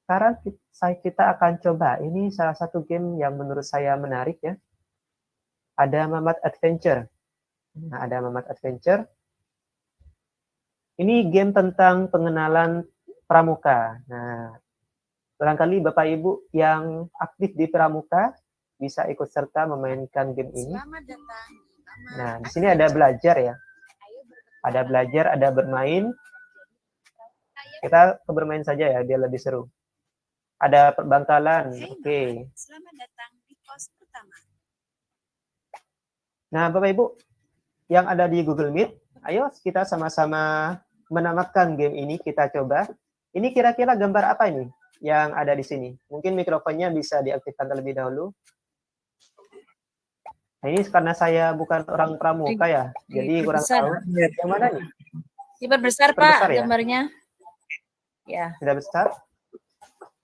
Sekarang kita akan coba, ini salah satu game yang menurut saya menarik ya. Ada Mamat Adventure. Nah, ada Mamat Adventure. Ini game tentang pengenalan pramuka. Nah, barangkali Bapak Ibu yang aktif di pramuka bisa ikut serta memainkan game ini. Nah, di sini ada belajar ya. Ada belajar, ada bermain. Kita bermain saja ya, biar lebih seru. Ada perbangkalan. Oke. Selamat datang di pos pertama. Nah, Bapak Ibu yang ada di Google Meet, ayo kita sama-sama menamatkan game ini, kita coba. Ini kira-kira gambar apa ini yang ada di sini? Mungkin mikrofonnya bisa diaktifkan terlebih dahulu. Nah, ini karena saya bukan orang pramuka ya, jadi kurang tahu. Yang mana nih? Diperbesar Pak ya? gambarnya. Ya. Sudah besar?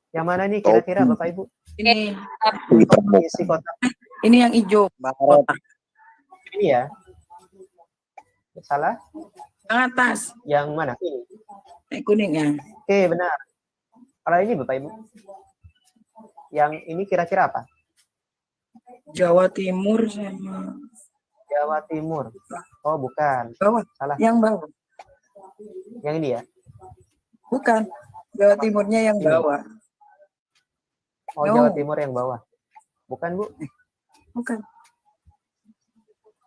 Yang mana nih kira-kira Bapak Ibu? Ini Isi kotak. ini yang hijau. Kotak. Ini ya? Salah? Yang atas. Yang mana? Ini. Yang kuningnya. Oke, benar. Kalau ini Bapak Ibu? Yang ini kira-kira apa? Jawa Timur sama Jawa Timur. Oh, bukan. bawah. Salah. Yang bawah. Yang ini ya? Bukan. Jawa Timurnya yang Ini. bawah. Oh, No. Jawa Timur yang bawah. Bukan, Bu? Bukan.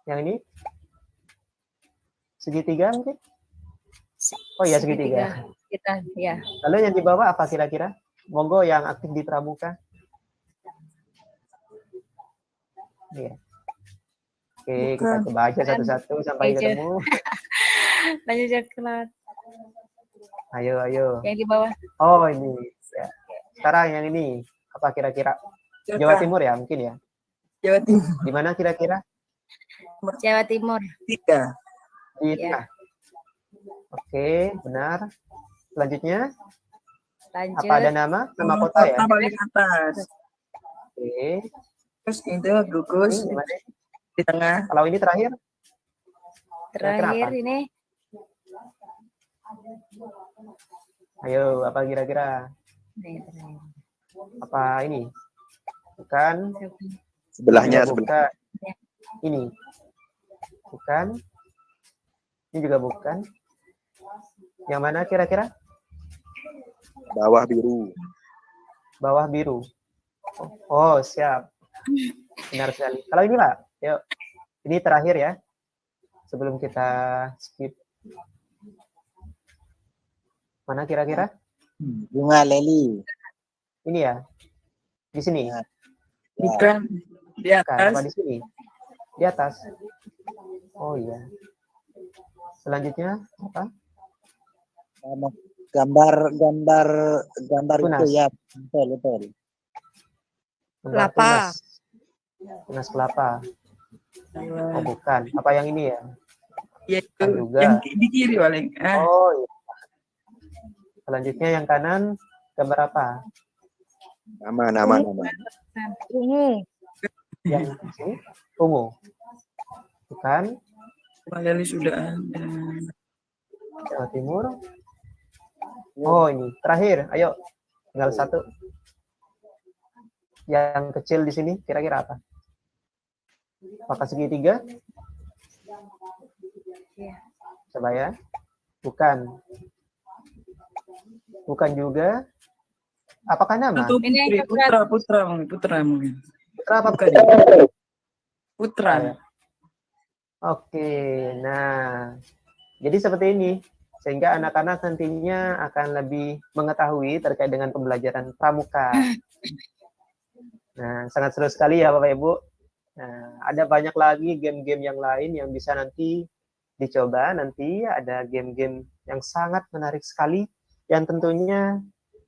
Yang ini? Segitiga mungkin? Oh iya, segitiga. Kita, ya. Lalu yang di bawah apa kira-kira? Monggo yang aktif di pramuka. Iya. Oke, kita coba aja satu-satu sampai ketemu. Lanjut coklat. Ayo, ayo. Yang di bawah. Oh, ini. Ya. Sekarang yang ini. Apa kira-kira? Jawa Timur ya, mungkin ya? Jawa Timur. Di mana kira-kira? Jawa Timur. 3. Tiga. Di Ya. tengah. Oke, benar. Selanjutnya, Lanjut. apa ada nama? Nama kota ya? Kota paling atas. Oke. Terus itu gugus Ini gimana? di tengah. Kalau ini terakhir? Terakhir Kenapa? ini Ayo, apa kira-kira? Apa ini? Bukan. Sebelahnya, Juga bukan. Ini. Bukan. Ini juga bukan. Yang mana kira-kira? bawah biru. Bawah biru. Oh, siap. benar sekali. Kalau ini Pak, yuk. Ini terakhir ya. Sebelum kita skip. Mana kira-kira? Bunga leli. Ini ya. Di sini. Ya. Bukan. Di Bukan, apa atas. di sini? Di atas. Oh iya. Selanjutnya apa? Gambar Tunas. itu ya, betul. Gambar Kelapa. tunas. Tunas kelapa. Oh bukan. Apa yang ini ya? Ya itu Bukan juga. yang di kiri paling. Oh iya. Selanjutnya yang kanan gambar apa? Nama. Ungu. Yang sini ungu. Bukan. Leli sudah ada. Jawa Timur. Oh ini terakhir. Ayo tinggal satu. Yang kecil di sini kira-kira apa? Apakah segitiga? Coba ya. Bukan. Bukan juga. Apakah nama? Atau Ini putri, yang putra mungkin. Putra apa? Bukan. Putra. Oke, nah jadi seperti ini sehingga anak-anak nantinya akan lebih mengetahui terkait dengan pembelajaran pramuka. Nah, sangat seru sekali ya Bapak Ibu. Nah, ada banyak lagi game-game yang lain yang bisa nanti dicoba. Nanti ada game-game yang sangat menarik sekali yang tentunya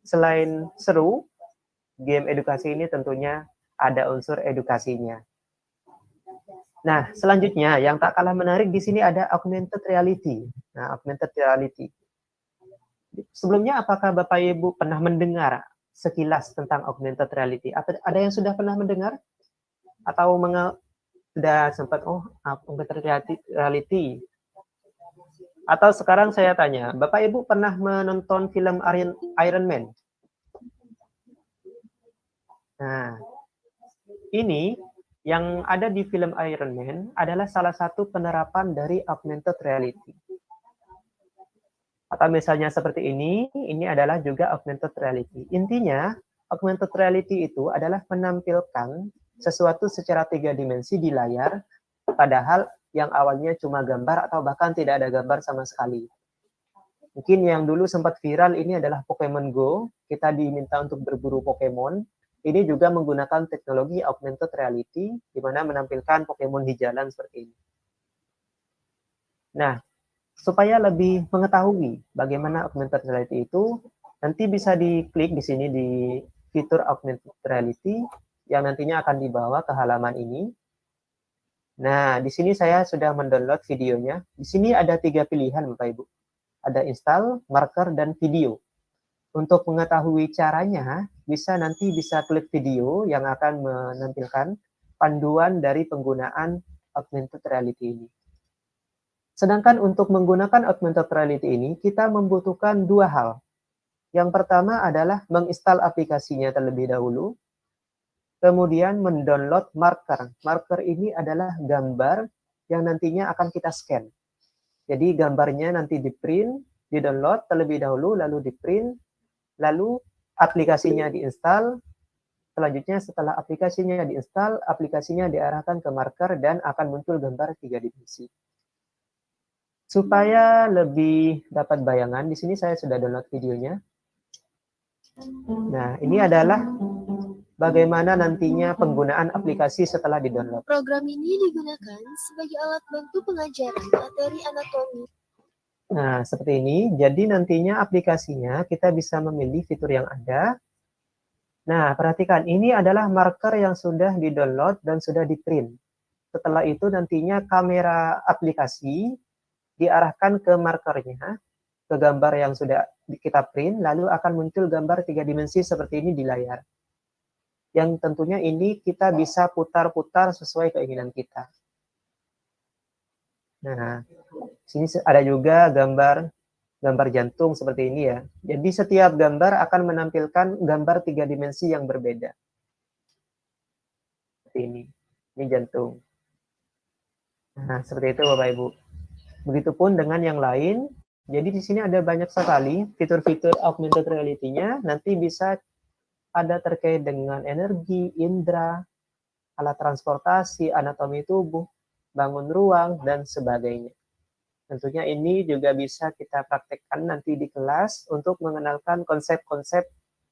selain seru, game edukasi ini tentunya ada unsur edukasinya. Nah, selanjutnya yang tak kalah menarik di sini ada augmented reality. Nah, augmented reality. Sebelumnya apakah Bapak Ibu pernah mendengar sekilas tentang augmented reality? Ada yang sudah pernah mendengar? Atau sudah sempat augmented reality? Atau sekarang saya tanya, Bapak Ibu pernah menonton film Iron Man? Nah, ini yang ada di film Iron Man adalah salah satu penerapan dari augmented reality. Atau misalnya seperti ini adalah juga augmented reality. Intinya, augmented reality itu adalah menampilkan sesuatu secara 3 dimensi di layar, padahal yang awalnya cuma gambar atau bahkan tidak ada gambar sama sekali. Mungkin yang dulu sempat viral ini adalah Pokemon Go, kita diminta untuk berburu Pokemon. Ini juga menggunakan teknologi augmented reality, di mana menampilkan Pokemon di jalan seperti ini. Nah, supaya lebih mengetahui bagaimana augmented reality itu, nanti bisa diklik di sini di fitur augmented reality, yang nantinya akan dibawa ke halaman ini. Nah, di sini saya sudah mendownload videonya. Di sini ada 3 pilihan, Bapak Ibu. Ada install, marker, dan video. Untuk mengetahui caranya, nanti bisa klik video yang akan menampilkan panduan dari penggunaan augmented reality ini. Sedangkan untuk menggunakan augmented reality ini, kita membutuhkan 2 hal. Yang pertama adalah menginstal aplikasinya terlebih dahulu, kemudian mendownload marker. Marker ini adalah gambar yang nantinya akan kita scan. Jadi gambarnya nanti di-print, di-download terlebih dahulu, lalu di-print, lalu aplikasinya diinstal. Selanjutnya setelah aplikasinya diinstal, aplikasinya diarahkan ke marker dan akan muncul gambar 3 dimensi. Supaya lebih dapat bayangan, di sini saya sudah download videonya. Nah, ini adalah bagaimana nantinya penggunaan aplikasi setelah di-download. Program ini digunakan sebagai alat bantu pengajaran materi anatomi. Nah, seperti ini. Jadi nantinya aplikasinya kita bisa memilih fitur yang ada. Nah, perhatikan, ini adalah marker yang sudah di-download dan sudah di-print. Setelah itu nantinya kamera aplikasi diarahkan ke markernya, ke gambar yang sudah kita print, lalu akan muncul gambar 3 dimensi seperti ini di layar. Yang tentunya ini kita bisa putar-putar sesuai keinginan kita. Nah, sini ada juga gambar jantung seperti ini ya. Jadi setiap gambar akan menampilkan gambar 3 dimensi yang berbeda. Seperti ini jantung. Nah, seperti itu Bapak Ibu. Begitupun dengan yang lain. Jadi di sini ada banyak sekali fitur-fitur augmented reality-nya. Nanti bisa ada terkait dengan energi, indera, alat transportasi, anatomi tubuh, bangun ruang, dan sebagainya. Tentunya ini juga bisa kita praktekkan nanti di kelas untuk mengenalkan konsep-konsep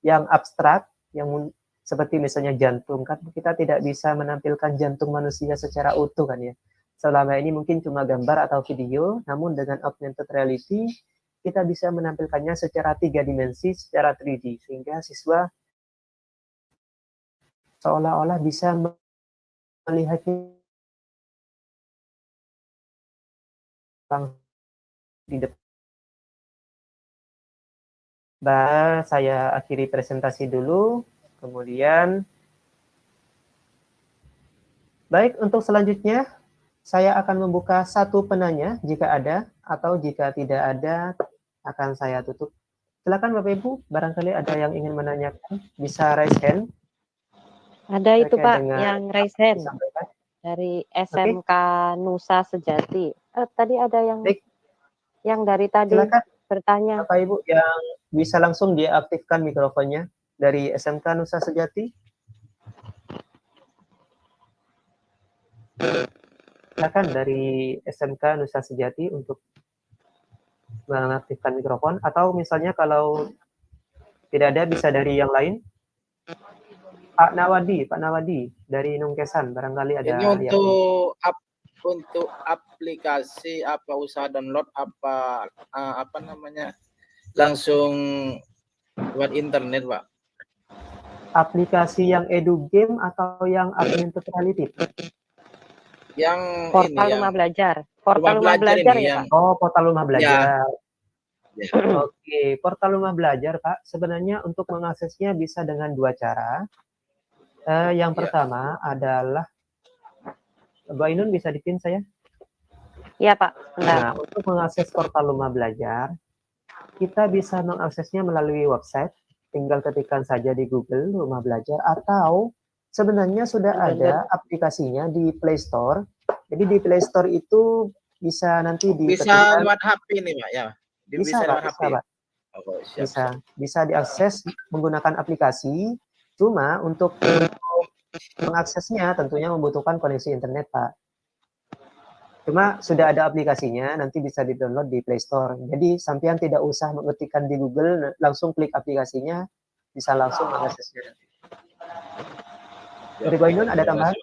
yang abstrak, yang seperti misalnya jantung, kan kita tidak bisa menampilkan jantung manusia secara utuh kan ya. Selama ini mungkin cuma gambar atau video, namun dengan augmented reality kita bisa menampilkannya secara 3 dimensi, secara 3D, sehingga siswa seolah-olah bisa melihatnya di depan. Saya akhiri presentasi dulu, kemudian baik, untuk selanjutnya saya akan membuka satu penanya jika ada, atau jika tidak ada akan saya tutup. Silakan Bapak Ibu, barangkali ada yang ingin menanyakan, bisa raise hand. Ada itu terkait Pak, dengan yang raise hand disampaikan. dari SMK Nusa Sejati. Tadi ada Baik, yang dari tadi silakan bertanya. Bapak Ibu yang bisa langsung diaktifkan mikrofonnya dari SMK Nusa Sejati. Silakan dari SMK Nusa Sejati untuk mengaktifkan mikrofon, atau misalnya kalau tidak ada bisa dari yang lain. Pak Nawadi dari Nungkesan, barangkali ada Ini yang untuk aplikasi apa usaha download apa namanya langsung buat internet Pak. aplikasi yang edu game atau yang augmented reality? Yang Portal ini Rumah yang Belajar. Portal Rumah Rumah Belajar ini ya yang Pak? Oh, portal rumah belajar. Ya. Oke, portal rumah belajar Pak, sebenarnya untuk mengaksesnya bisa dengan 2 cara. Yang Ya. pertama adalah, Bu Ainun bisa dipin saya? Iya Pak. Nah, untuk mengakses portal rumah belajar, kita bisa mengaksesnya melalui website, tinggal ketikkan saja di Google rumah belajar, atau sebenarnya sudah ada aplikasinya di Play Store. Jadi di Play Store itu bisa nanti Bisa lewat HP nih Pak ya. Bisa Pak, bisa Pak. Oh, siap. Bisa diakses menggunakan aplikasi. Cuma untuk mengaksesnya tentunya membutuhkan koneksi internet, Pak. Cuma sudah ada aplikasinya, nanti bisa di-download di Play Store. Jadi sampean tidak usah mengetikkan di Google, langsung klik aplikasinya, bisa langsung mengaksesnya. Dari Bu Ainun ada tambahan?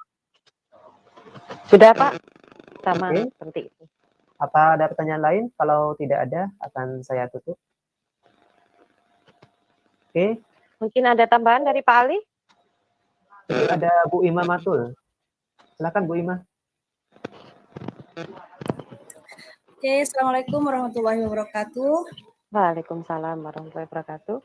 Sudah Pak, sama Oke. seperti itu. Apa ada pertanyaan lain? Kalau tidak ada, akan saya tutup. Oke. Mungkin ada tambahan dari Pak Ali? Ada Bu Ima Matul. Silakan Bu Ima. Oke, Assalamualaikum warahmatullahi wabarakatuh. Waalaikumsalam warahmatullahi wabarakatuh.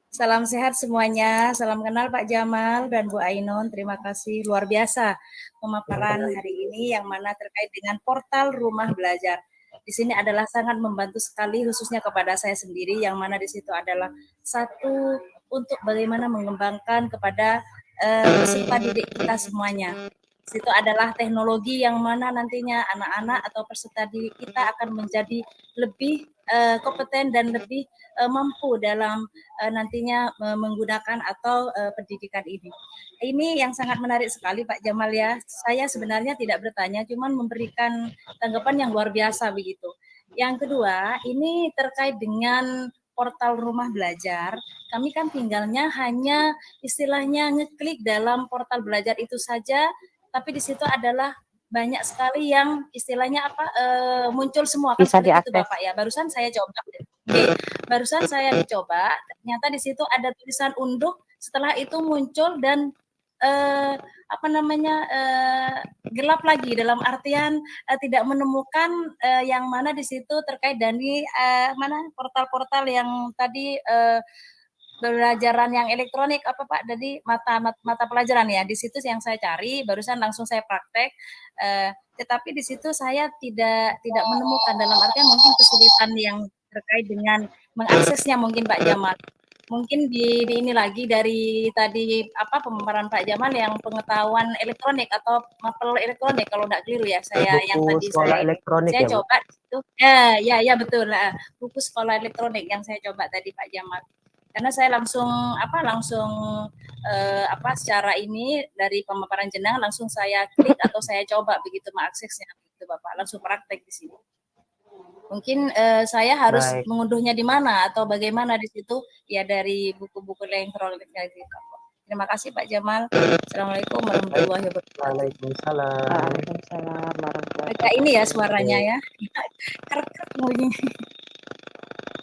Salam sehat semuanya, salam kenal Pak Jamal dan Bu Ainun. Terima kasih luar biasa pemaparan hari ini yang mana terkait dengan portal rumah belajar. Di sini adalah sangat membantu sekali khususnya kepada saya sendiri yang mana di situ adalah satu untuk bagaimana mengembangkan kepada peserta didik kita semuanya. Di situ adalah teknologi yang mana nantinya anak-anak atau peserta didik kita akan menjadi lebih kompeten dan lebih mampu dalam nantinya menggunakan atau pendidikan ini. Ini yang sangat menarik sekali Pak Jamal ya. Saya sebenarnya tidak bertanya, cuman memberikan tanggapan yang luar biasa begitu. Yang kedua, ini terkait dengan portal rumah belajar. Kami kan tinggalnya hanya istilahnya ngeklik dalam portal belajar itu saja, tapi di situ adalah banyak sekali yang istilahnya muncul semua kan Bisa seperti itu diakses. Bapak ya. Barusan saya coba. Barusan saya dicoba, ternyata di situ ada tulisan unduh, setelah itu muncul dan gelap lagi dalam artian tidak menemukan yang mana di situ terkait dari mana portal-portal yang tadi pelajaran yang elektronik apa Pak, jadi mata pelajaran ya, di situ yang saya cari, barusan langsung saya praktek, tetapi di situ saya tidak menemukan, dalam artian mungkin kesulitan yang terkait dengan mengaksesnya mungkin Pak Jamal. Mungkin di ini lagi dari tadi pemaparan Pak Jamal yang pengetahuan elektronik atau mapel elektronik kalau tidak keliru ya, saya Buku yang tadi sekolah elektronik saya ya, Bu? coba itu ya betul, buku sekolah elektronik yang saya coba tadi Pak Jamal. Karena saya langsung secara ini dari pemaparan jenengan langsung saya klik atau saya coba begitu mengaksesnya begitu Bapak, langsung praktek di sini. Mungkin saya harus Baik. mengunduhnya di mana atau bagaimana di situ? Ya dari buku-buku elektronik gitu. Terima kasih Pak Jamal. Assalamualaikum warahmatullahi wabarakatuh. Waalaikumsalam. Waalaikumsalam warahmatullahi Agak ini ya wabarakatuh. suaranya ya. Kerek-kerek bunyi.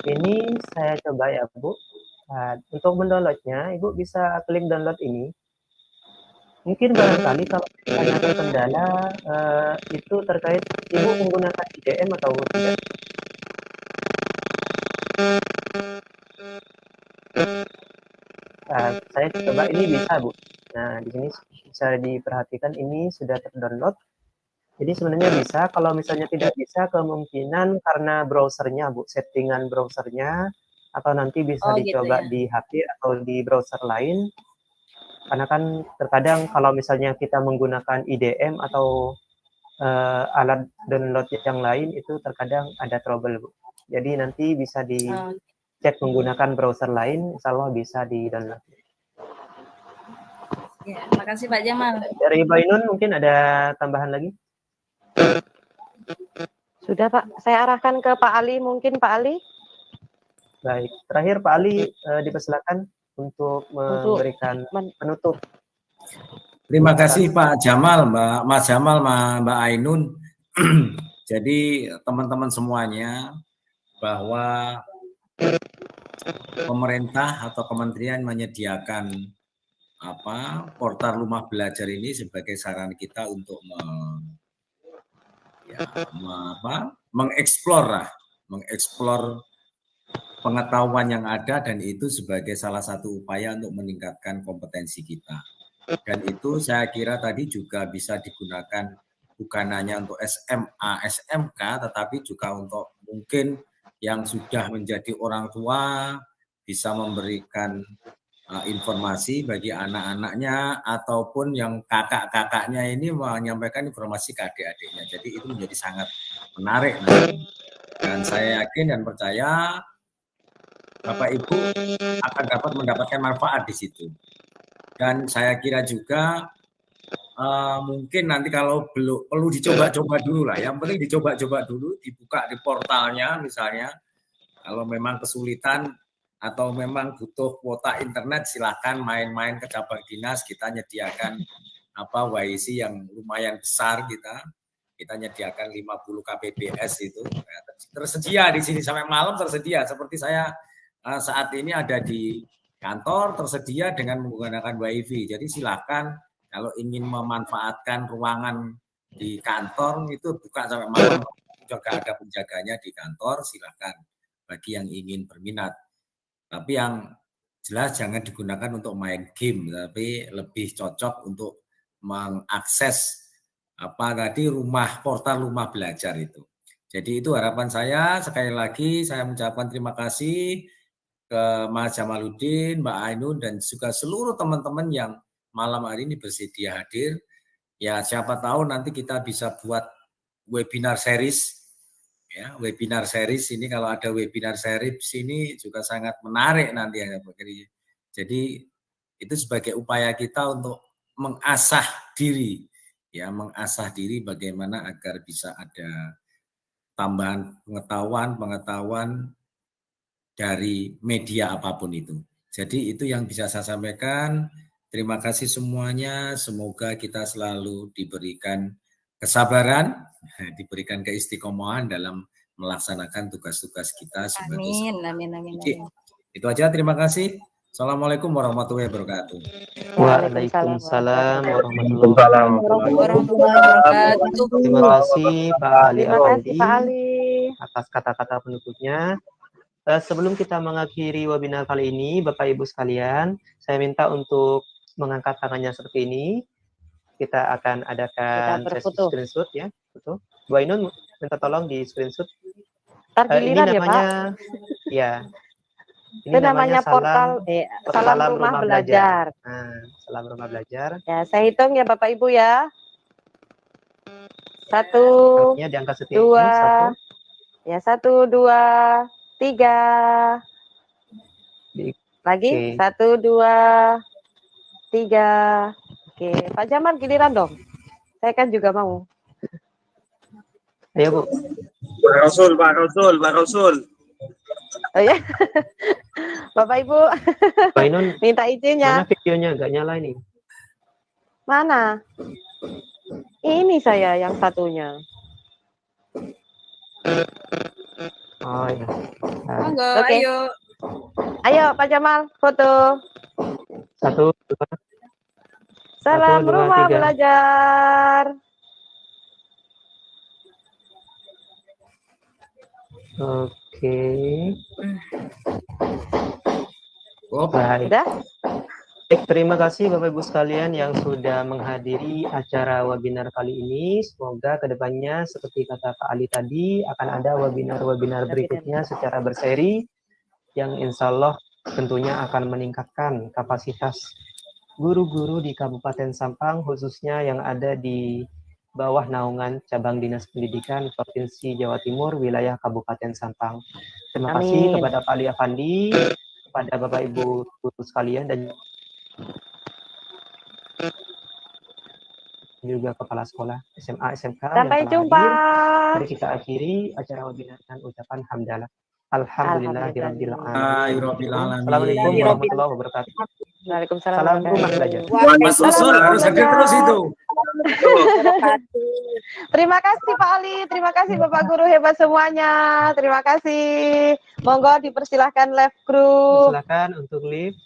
Ini saya coba ya Bu. Nah, untuk mendownloadnya, Ibu bisa klik download ini. Mungkin barangkali kalau misalnya ada kendala itu terkait Ibu menggunakan IDM atau tidak? Nah, saya coba ini bisa Bu. Nah, di sini bisa diperhatikan ini sudah terdownload. Jadi sebenarnya bisa, kalau misalnya tidak bisa kemungkinan karena browsernya Bu, settingan browsernya, atau nanti bisa Oh gitu dicoba ya. di HP atau di browser lain. Karena kan terkadang kalau misalnya kita menggunakan IDM atau alat download yang lain itu terkadang ada trouble Bu. Jadi nanti bisa Oh, dicek menggunakan browser lain, insya Allah bisa di-download. ya, makasih Pak Jamal. Dari Bainun mungkin ada tambahan lagi? Sudah Pak, saya arahkan ke Pak Ali, mungkin Pak Ali. Baik, terakhir Pak Ali dipersilakan untuk memberikan penutup. Terima kasih Pak Jamal, Mas Jamal, Mbak Ainun. Jadi teman-teman semuanya bahwa pemerintah atau kementerian menyediakan portal rumah belajar ini sebagai sarana kita untuk mengeksplor pengetahuan yang ada, dan itu sebagai salah satu upaya untuk meningkatkan kompetensi kita. Dan itu saya kira tadi juga bisa digunakan bukan hanya untuk SMA, SMK, tetapi juga untuk mungkin yang sudah menjadi orang tua bisa memberikan informasi bagi anak-anaknya, ataupun yang kakak-kakaknya ini menyampaikan informasi ke adik-adiknya. Jadi itu menjadi sangat menarik. Dan saya yakin dan percaya Bapak Ibu akan dapat mendapatkan manfaat di situ. Dan saya kira juga mungkin nanti kalau belum perlu dicoba-coba dulu lah. Yang penting dicoba-coba dulu, dibuka di portalnya misalnya. Kalau memang kesulitan atau memang butuh kuota internet, silakan main-main ke cabang dinas. Kita nyediakan WiFi yang lumayan besar, kita nyediakan 50 kbps itu tersedia di sini sampai malam, tersedia. Seperti saya saat ini ada di kantor, tersedia dengan menggunakan WiFi. Jadi silakan kalau ingin memanfaatkan ruangan di kantor itu buka sampai malam, juga ada penjaganya di kantor, silakan bagi yang ingin berminat. Tapi yang jelas jangan digunakan untuk main game, tapi lebih cocok untuk mengakses portal rumah belajar itu. Jadi itu harapan saya. Sekali lagi saya mengucapkan terima kasih ke Mas Jamaluddin, Mbak Ainun, dan juga seluruh teman-teman yang malam hari ini bersedia hadir. Ya, siapa tahu nanti kita bisa buat webinar series. Ya, webinar series ini, kalau ada webinar series ini juga sangat menarik nanti ya. Jadi itu sebagai upaya kita untuk mengasah diri, ya, mengasah diri bagaimana agar bisa ada tambahan pengetahuan dari media apapun itu. Jadi itu yang bisa saya sampaikan. Terima kasih semuanya. Semoga kita selalu diberikan kesabaran, diberikan keistiqomahan dalam melaksanakan tugas-tugas kita sebagai Amin. Itu aja, terima kasih. Assalamualaikum warahmatullahi wabarakatuh. Waalaikumsalam warahmatullahi wabarakatuh. Terima kasih Pak Ali Afandi atas kata-kata penutupnya. Sebelum kita mengakhiri webinar kali ini, Bapak Ibu sekalian, saya minta untuk mengangkat tangannya seperti ini. Kita akan adakan sesi screenshot ya, betul. Bu Ainun minta tolong di screenshot. Ini namanya ya. Ini namanya portal Salam Rumah Belajar. Salam Rumah Belajar. Ya, saya hitung ya Bapak Ibu ya. 1, 2, ya 1, 2, 3. Lagi, Oke. 1, 2, 3. Oke, Pak Jamal giliran dong. Saya kan juga mau. Ayo Bu. Pak Rasul, Pak Rasul, Pak Rasul. Oh ya, Bapak Ibu Pak Ainun, minta izinnya. mana videonya? Nggak nyala ini. Mana? Ini saya yang satunya. Oh ya. Nah, Monggo, Oke. ayo. Ayo Pak Jamal, foto. 1, 2, Salam 1, 2, rumah 3. belajar. Oke. Oh, Baik. Udah? Baik, terima kasih Bapak Ibu sekalian yang sudah menghadiri acara webinar kali ini. Semoga kedepannya seperti kata Pak Ali tadi akan ada webinar-webinar berikutnya secara berseri yang insya Allah tentunya akan meningkatkan kapasitas guru-guru di Kabupaten Sampang khususnya yang ada di bawah naungan Cabang Dinas Pendidikan Provinsi Jawa Timur wilayah Kabupaten Sampang. Terima kasih Amin. kepada Pak Ali Afandi, kepada Bapak Ibu guru sekalian dan juga kepala sekolah SMA SMK Sampai yang telah jumpa. hadir. Mari kita akhiri acara webinar dengan ucapan hamdalah. Alhamdulillahirabbil alamin. Assalamualaikum warahmatullahi wabarakatuh. Waalaikumsalam Salam warahmatullahi rumah belajar. Mas Rasul harus hadir terus itu. Terima kasih Pak Ali, terima kasih Bapak Guru hebat semuanya. Terima kasih. Monggo dipersilahkan live group. Silakan untuk live.